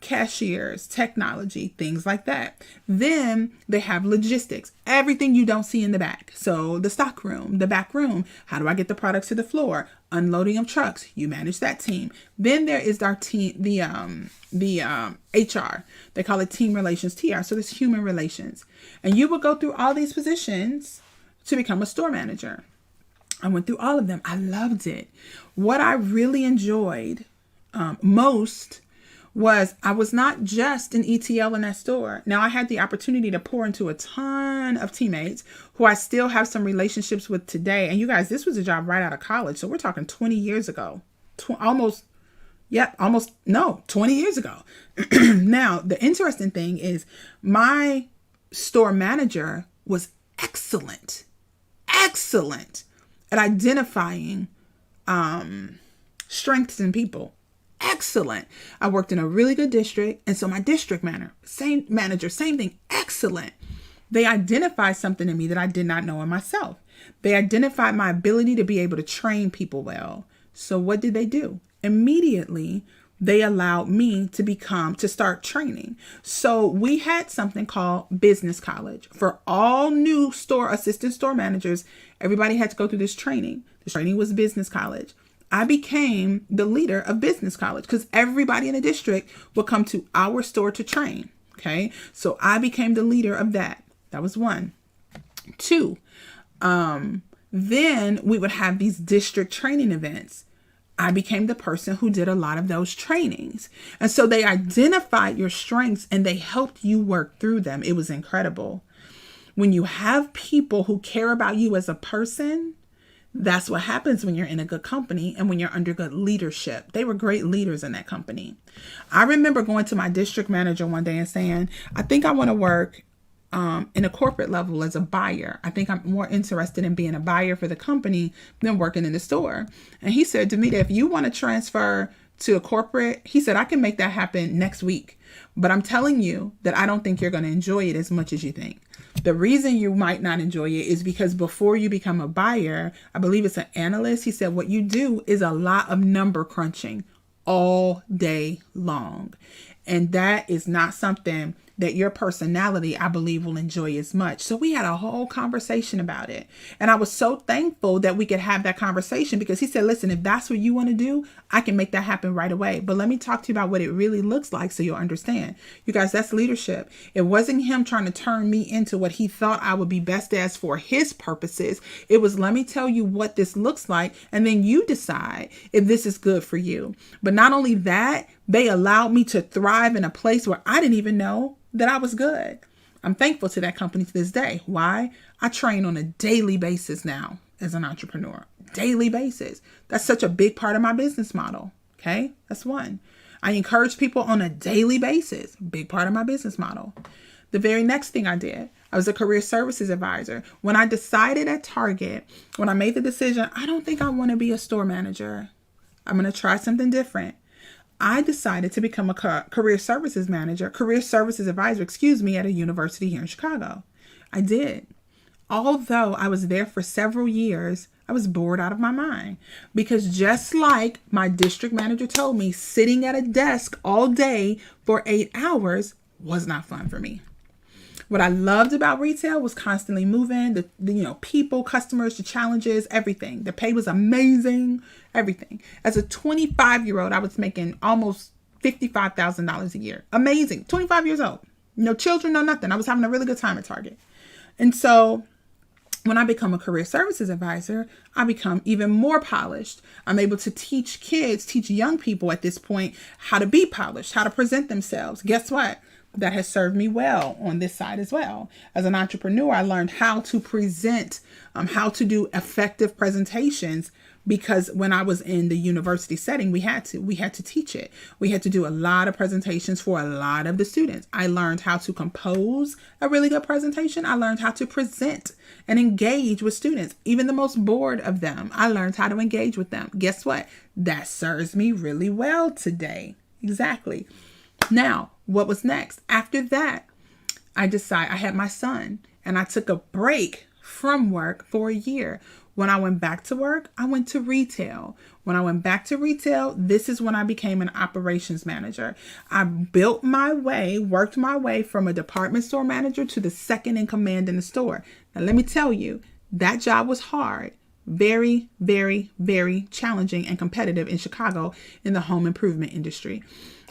cashiers, technology, things like that. Then they have logistics, everything you don't see in the back. So the stock room, the back room, how do I get the products to the floor? Unloading of trucks, you manage that team. Then there is our team, the HR. They call it team relations, TR. So there's human relations. And you will go through all these positions to become a store manager. I went through all of them. I loved it. What I really enjoyed most was I was not just an ETL in that store. Now I had the opportunity to pour into a ton of teammates who I still have some relationships with today. And you guys, this was a job right out of college. So we're talking 20 years ago, 20 years ago. Now, the interesting thing is my store manager was excellent at identifying strengths in people. Excellent. I worked in a really good district. And so my district same thing. Excellent. They identified something in me that I did not know in myself. They identified my ability to be able to train people well. So what did they do? Immediately, they allowed me to start training. So we had something called business college for all new assistant store managers. Everybody had to go through this training. The training was business college. I became the leader of business college because everybody in the district would come to our store to train. Okay. So I became the leader of that. That was 1. 2. Then we would have these district training events. I became the person who did a lot of those trainings. And so they identified your strengths and they helped you work through them. It was incredible. When you have people who care about you as a person, that's what happens when you're in a good company and when you're under good leadership. They were great leaders in that company. I remember going to my district manager one day and saying, I think I want to work in a corporate level as a buyer. I think I'm more interested in being a buyer for the company than working in the store. And he said, Demita, if you want to transfer to a corporate, he said, I can make that happen next week. But I'm telling you that I don't think you're going to enjoy it as much as you think. The reason you might not enjoy it is because before you become a buyer, I believe it's an analyst. He said, what you do is a lot of number crunching all day long. And that is not something that your personality, I believe, will enjoy as much. So we had a whole conversation about it. And I was so thankful that we could have that conversation because he said, listen, if that's what you want to do, I can make that happen right away. But let me talk to you about what it really looks like so you'll understand. You guys, that's leadership. It wasn't him trying to turn me into what he thought I would be best as for his purposes. It was, let me tell you what this looks like. And then you decide if this is good for you. But not only that, they allowed me to thrive in a place where I didn't even know that I was good. I'm thankful to that company to this day. Why? I train on a daily basis now as an entrepreneur. Daily basis. That's such a big part of my business model. Okay? That's 1. I encourage people on a daily basis. Big part of my business model. The very next thing I did, I was a career services advisor. When I decided at Target, when I made the decision, I don't think I want to be a store manager. I'm going to try something different. I decided to become a career services advisor, at a university here in Chicago. I did. Although I was there for several years, I was bored out of my mind because just like my district manager told me, sitting at a desk all day for 8 hours was not fun for me. What I loved about retail was constantly moving, the people, customers, the challenges, everything. The pay was amazing, everything. As a 25-year-old, I was making almost $55,000 a year. Amazing. 25 years old. No children, no nothing. I was having a really good time at Target. And so when I become a career services advisor, I become even more polished. I'm able to teach young people at this point how to be polished, how to present themselves. Guess what? That has served me well on this side as well. As an entrepreneur, I learned how to present, how to do effective presentations because when I was in the university setting, we had to teach it. We had to do a lot of presentations for a lot of the students. I learned how to compose a really good presentation. I learned how to present and engage with students, even the most bored of them. I learned how to engage with them. Guess what? That serves me really well today. Exactly. Now, what was next? After that, I had my son and I took a break from work for a year. When I went back to work, I went to retail. When I went back to retail, this is when I became an operations manager. I built my way, worked my way from a department store manager to the second in command in the store. Now, let me tell you, that job was hard. Very, very, very challenging and competitive in Chicago in the home improvement industry.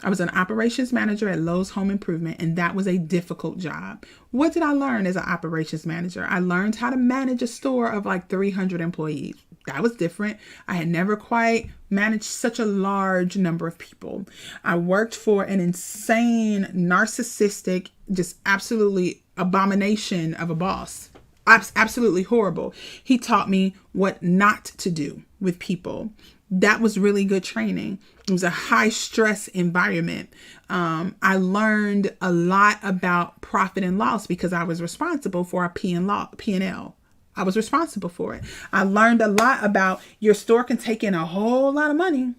I was an operations manager at Lowe's Home Improvement, and that was a difficult job. What did I learn as an operations manager? I learned how to manage a store of like 300 employees. That was different. I had never quite managed such a large number of people. I worked for an insane, narcissistic, just absolutely abomination of a boss. Absolutely horrible. He taught me what not to do with people. That was really good training. It was a high stress environment. I learned a lot about profit and loss because I was responsible for our P&L. I was responsible for it. I learned a lot about your store can take in a whole lot of money,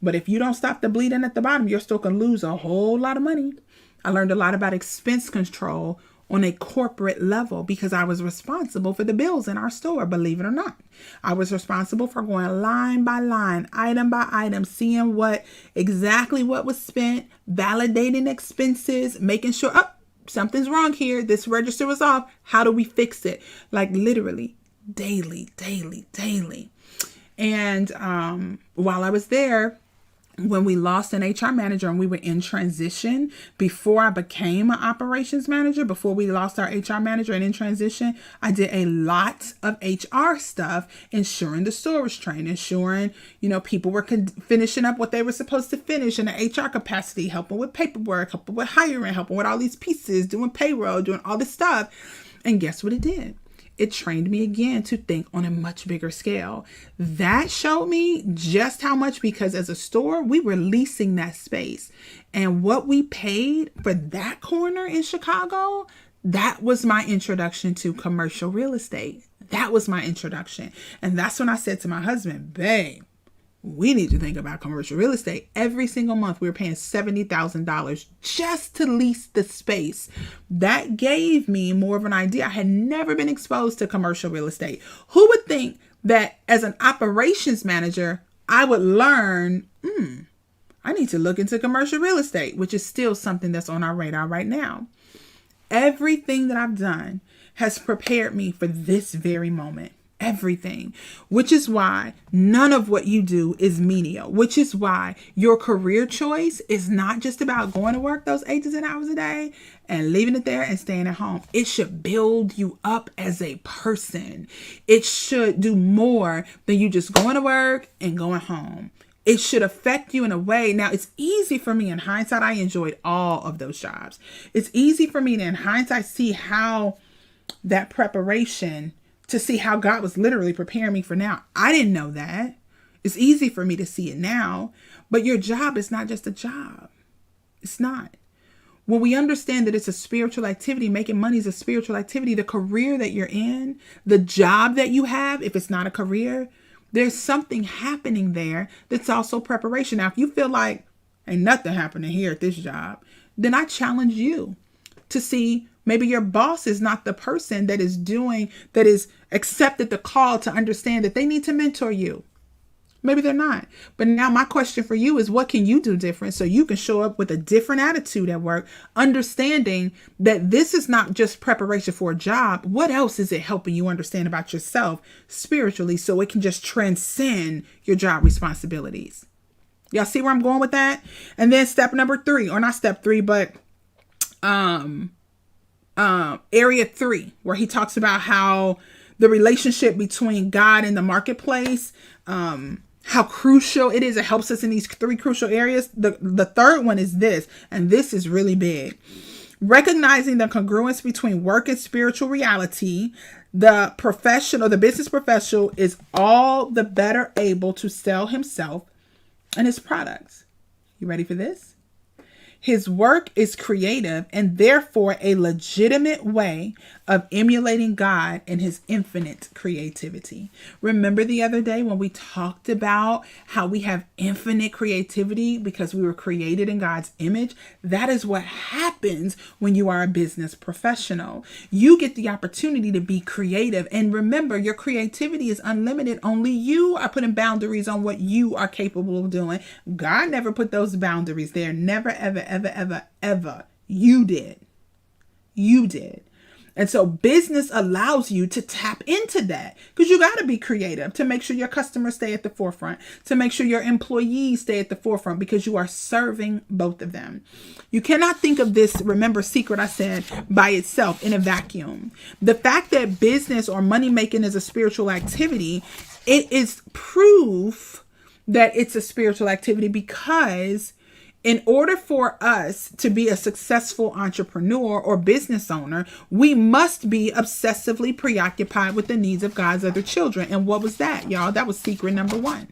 but if you don't stop the bleeding at the bottom, your store can lose a whole lot of money. I learned a lot about expense control on a corporate level because I was responsible for the bills in our store, believe it or not. I was responsible for going line by line, item by item, seeing exactly what was spent, validating expenses, making sure, something's wrong here. This register was off. How do we fix it? Like literally daily. And while I was there, when we lost an HR manager and we were in transition, before I became an operations manager, before we lost our HR manager and in transition, I did a lot of HR stuff, ensuring the store was trained, ensuring, people were finishing up what they were supposed to finish in the HR capacity, helping with paperwork, helping with hiring, helping with all these pieces, doing payroll, doing all this stuff. And guess what it did? It trained me again to think on a much bigger scale. That showed me just how much, because as a store, we were leasing that space. And what we paid for that corner in Chicago, that was my introduction to commercial real estate. That was my introduction. And that's when I said to my husband, babe, we need to think about commercial real estate. Every single month, we were paying $70,000 just to lease the space. That gave me more of an idea. I had never been exposed to commercial real estate. Who would think that as an operations manager, I would learn, I need to look into commercial real estate, which is still something that's on our radar right now. Everything that I've done has prepared me for this very moment. Everything, which is why none of what you do is menial, which is why your career choice is not just about going to work those 8 to 10 hours a day and leaving it there and staying at home. It should build you up as a person. It should do more than you just going to work and going home. It should affect you in a way. Now, it's easy for me in hindsight. I enjoyed all of those jobs. It's easy for me to, in hindsight, see how that preparation, to see how God was literally preparing me for now. I didn't know that. It's easy for me to see it now, but your job is not just a job. It's not. When we understand that it's a spiritual activity, making money is a spiritual activity, the career that you're in, the job that you have, if it's not a career, there's something happening there that's also preparation. Now, if you feel like ain't nothing happening here at this job, then I challenge you to see maybe your boss is not the person that is accepted the call to understand that they need to mentor you. Maybe they're not. But now my question for you is, what can you do different so you can show up with a different attitude at work, understanding that this is not just preparation for a job. What else is it helping you understand about yourself spiritually so it can just transcend your job responsibilities? Y'all see where I'm going with that? And then step number 3, or not step 3, but area 3, where he talks about how the relationship between God and the marketplace, how crucial it is. It helps us in these 3 crucial areas. The third one is this, and this is really big. Recognizing the congruence between work and spiritual reality, the professional, the business professional is all the better able to sell himself and his products. You ready for this? His work is creative and therefore a legitimate way of emulating God and his infinite creativity. Remember the other day when we talked about how we have infinite creativity because we were created in God's image? That is what happens when you are a business professional. You get the opportunity to be creative. And remember, your creativity is unlimited. Only you are putting boundaries on what you are capable of doing. God never put those boundaries there. Never, ever, ever. You did. You did. And so business allows you to tap into that because you got to be creative to make sure your customers stay at the forefront, to make sure your employees stay at the forefront because you are serving both of them. You cannot think of this, remember, secret I said, by itself in a vacuum. The fact that business or money making is a spiritual activity, it is proof that it's a spiritual activity because in order for us to be a successful entrepreneur or business owner, we must be obsessively preoccupied with the needs of God's other children. And what was that, y'all? That was secret number one.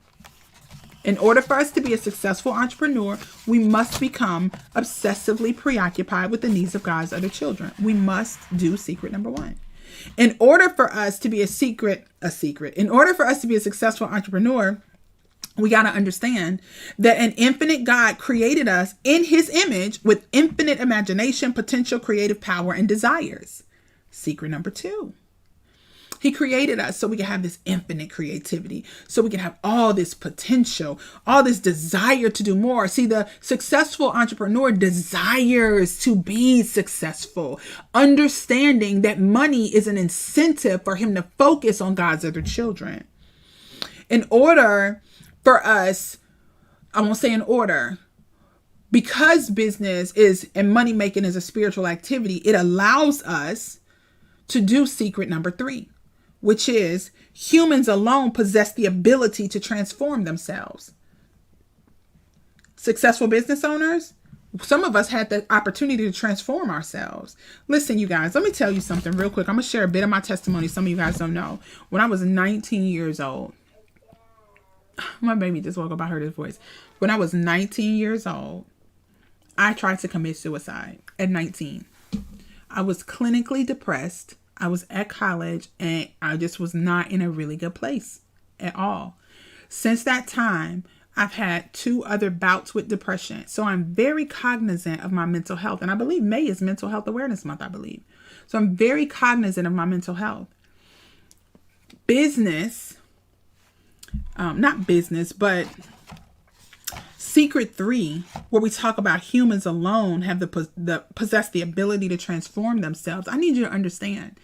In order for us to be a successful entrepreneur, we must become obsessively preoccupied with the needs of God's other children. We must do secret number one. In order for us to be in order for us to be a successful entrepreneur, we got to understand that an infinite God created us in his image with infinite imagination, potential, creative power, and desires. Secret number two. He created us so we can have this infinite creativity, so we can have all this potential, all this desire to do more. See, the successful entrepreneur desires to be successful, understanding that money is an incentive for him to focus on God's other children. In order for us, I won't say in order, because business is and money making is a spiritual activity, it allows us to do secret number three, which is humans alone possess the ability to transform themselves. Successful business owners, some of us had the opportunity to transform ourselves. Listen, you guys, let me tell you something real quick. I'm going to share a bit of my testimony. Some of you guys don't know. When I was 19 years old, my baby just woke up. I heard his voice. When I was 19 years old, I tried to commit suicide at 19. I was clinically depressed. I was at college and I just was not in a really good place at all. Since that time, I've had 2 other bouts with depression. So I'm very cognizant of my mental health. And I believe May is Mental Health Awareness Month, I believe. So I'm very cognizant of my mental health. Not business, but secret 3, where we talk about humans alone have possess the ability to transform themselves. I need you to understand,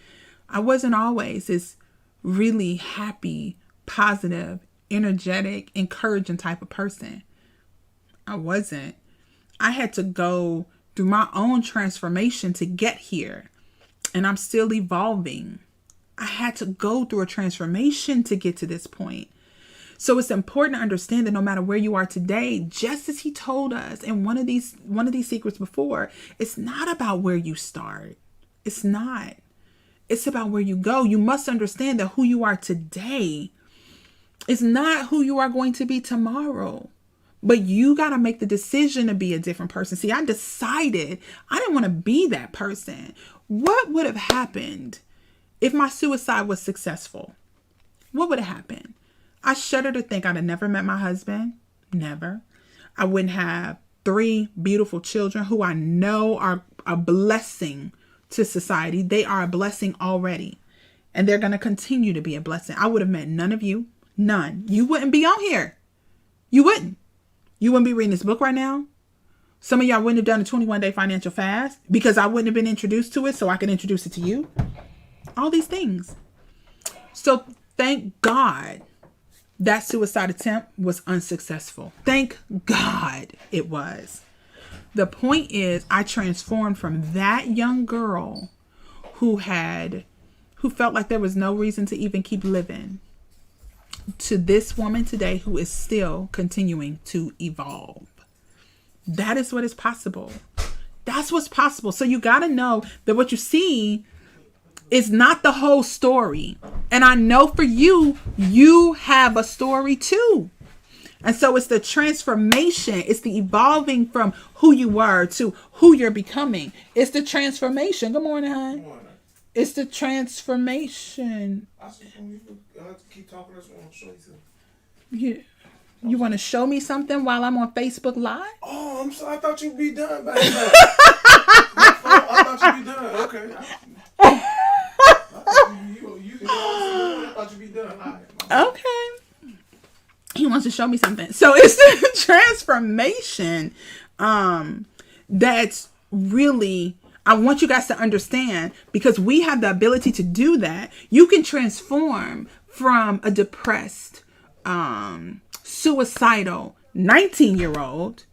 I wasn't always this really happy, positive, energetic, encouraging type of person. I wasn't. I had to go through my own transformation to get here, and I'm still evolving. I had to go through a transformation to get to this point. So it's important to understand that no matter where you are today, just as he told us in one of these secrets before, it's not about where you start. It's not. It's about where you go. You must understand that who you are today is not who you are going to be tomorrow. But you got to make the decision to be a different person. See, I decided I didn't want to be that person. What would have happened if my suicide was successful? What would have happened? I shudder to think I'd have never met my husband. Never. I wouldn't have 3 beautiful children who I know are a blessing to society. They are a blessing already. And they're going to continue to be a blessing. I would have met none of you. None. You wouldn't be on here. You wouldn't. You wouldn't be reading this book right now. Some of y'all wouldn't have done a 21-day financial fast because I wouldn't have been introduced to it so I could introduce it to you. All these things. So thank God that suicide attempt was unsuccessful. Thank God it was. The point is, I transformed from that young girl who felt like there was no reason to even keep living to this woman today who is still continuing to evolve. That is what is possible. That's what's possible. So you got to know that what you see is not the whole story. And I know for you, you have a story too. And so it's the transformation. It's the evolving from who you were to who you're becoming. It's the transformation. Good morning, hon. It's the transformation. I keep talking. That's what I'm showing you. You want to show me something while I'm on Facebook Live? Oh, I'm sorry. I thought you'd be done by now. I thought you'd be done. Okay. I thought you'd be done. Okay. He wants to show me something. So it's the transformation that's really, I want you guys to understand, because we have the ability to do that. You can transform from a depressed, suicidal 19-year-old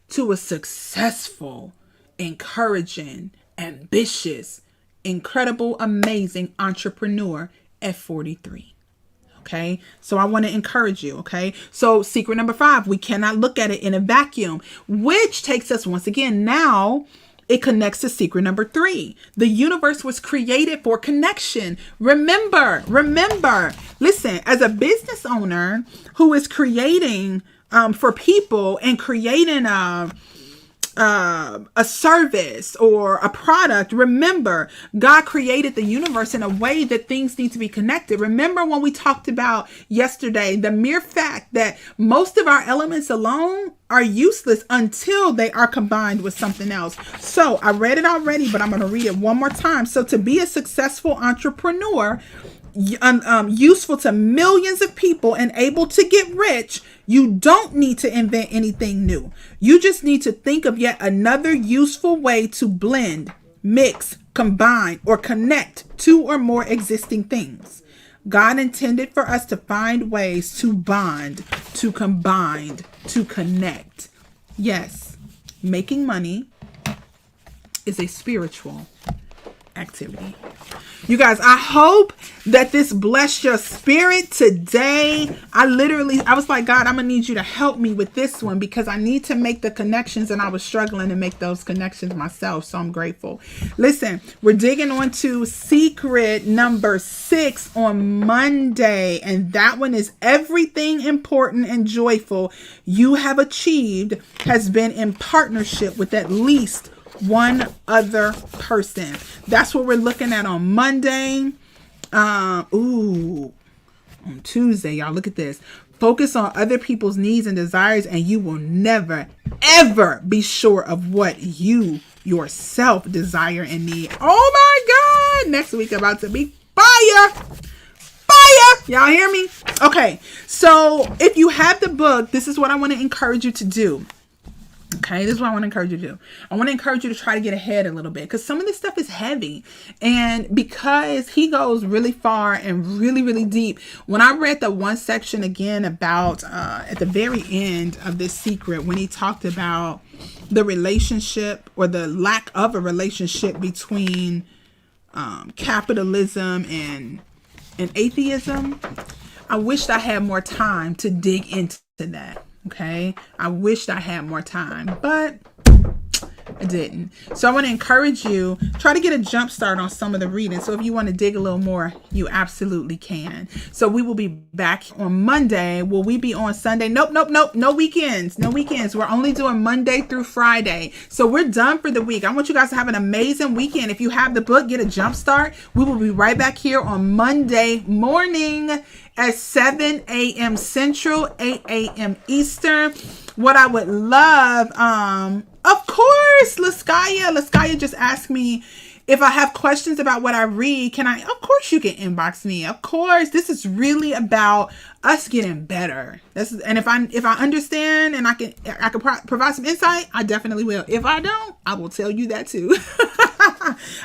to a successful, encouraging, ambitious, incredible, amazing entrepreneur at 43. Okay. So I want to encourage you. Okay. So secret number 5, we cannot look at it in a vacuum, which takes us once again. Now it connects to secret number 3. The universe was created for connection. Remember, listen, as a business owner who is creating for people and creating a service or a product, remember, God created the universe in a way that things need to be connected. Remember when we talked about yesterday, the mere fact that most of our elements alone are useless until they are combined with something else. So I read it already, but I'm going to read it one more time. So to be a successful entrepreneur, useful to millions of people and able to get rich, you don't need to invent anything new. You just need to think of yet another useful way to blend, mix, combine, or connect 2 or more existing things. God intended for us to find ways to bond, to combine, to connect. Yes, making money is a spiritual activity. You guys, I hope that this blessed your spirit today. I was like, God, I'm going to need you to help me with this one because I need to make the connections, and I was struggling to make those connections myself. So I'm grateful. Listen, we're digging on to secret number 6 on Monday. And that one is everything important and joyful you have achieved has been in partnership with at least one other person. That's what we're looking at on Monday. On Tuesday, y'all, look at this. Focus on other people's needs and desires, and you will never, ever be sure of what you yourself desire and need. Oh my God. Next week about to be fire. Y'all hear me? Okay. So if you have the book, this is what I want to encourage you to do. Okay, this is what I want to encourage you to do. I want to encourage you to try to get ahead a little bit because some of this stuff is heavy. And because he goes really far and really, really deep. When I read the one section again about at the very end of this secret, when he talked about the relationship or the lack of a relationship between capitalism and atheism, I wished I had more time to dig into that. Okay, I wished I had more time, but I didn't. So I want to encourage you, try to get a jump start on some of the reading. So if you want to dig a little more, you absolutely can. So we will be back on Monday. Will we be on Sunday? Nope. No weekends. We're only doing Monday through Friday. So we're done for the week. I want you guys to have an amazing weekend. If you have the book, get a jump start. We will be right back here on Monday morning at 7 a.m. Central, 8 a.m. Eastern. What I would love, of course, Laskaya just asked me if I have questions about what I read. Can I? Of course you can inbox me. Of course, this is really about us getting better. And if I understand and I can provide some insight, I definitely will. If I don't, I will tell you that too.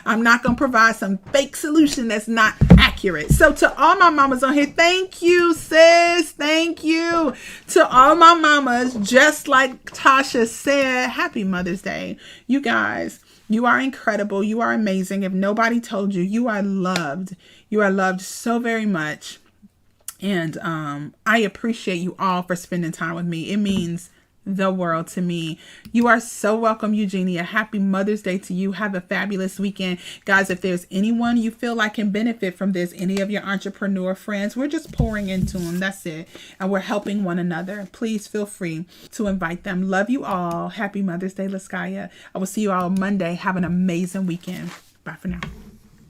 I'm not going to provide some fake solution that's not accurate. So to all my mamas on here, thank you, sis. Thank you to all my mamas. Just like Tasha said, happy Mother's Day. You guys, you are incredible. You are amazing. If nobody told you, you are loved. You are loved so very much. And I appreciate you all for spending time with me. It means the world to me. You are so welcome, Eugenia. Happy Mother's Day to you. Have a fabulous weekend. Guys, if there's anyone you feel like can benefit from this, any of your entrepreneur friends, we're just pouring into them. That's it. And we're helping one another. Please feel free to invite them. Love you all. Happy Mother's Day, Laskaya. I will see you all Monday. Have an amazing weekend. Bye for now.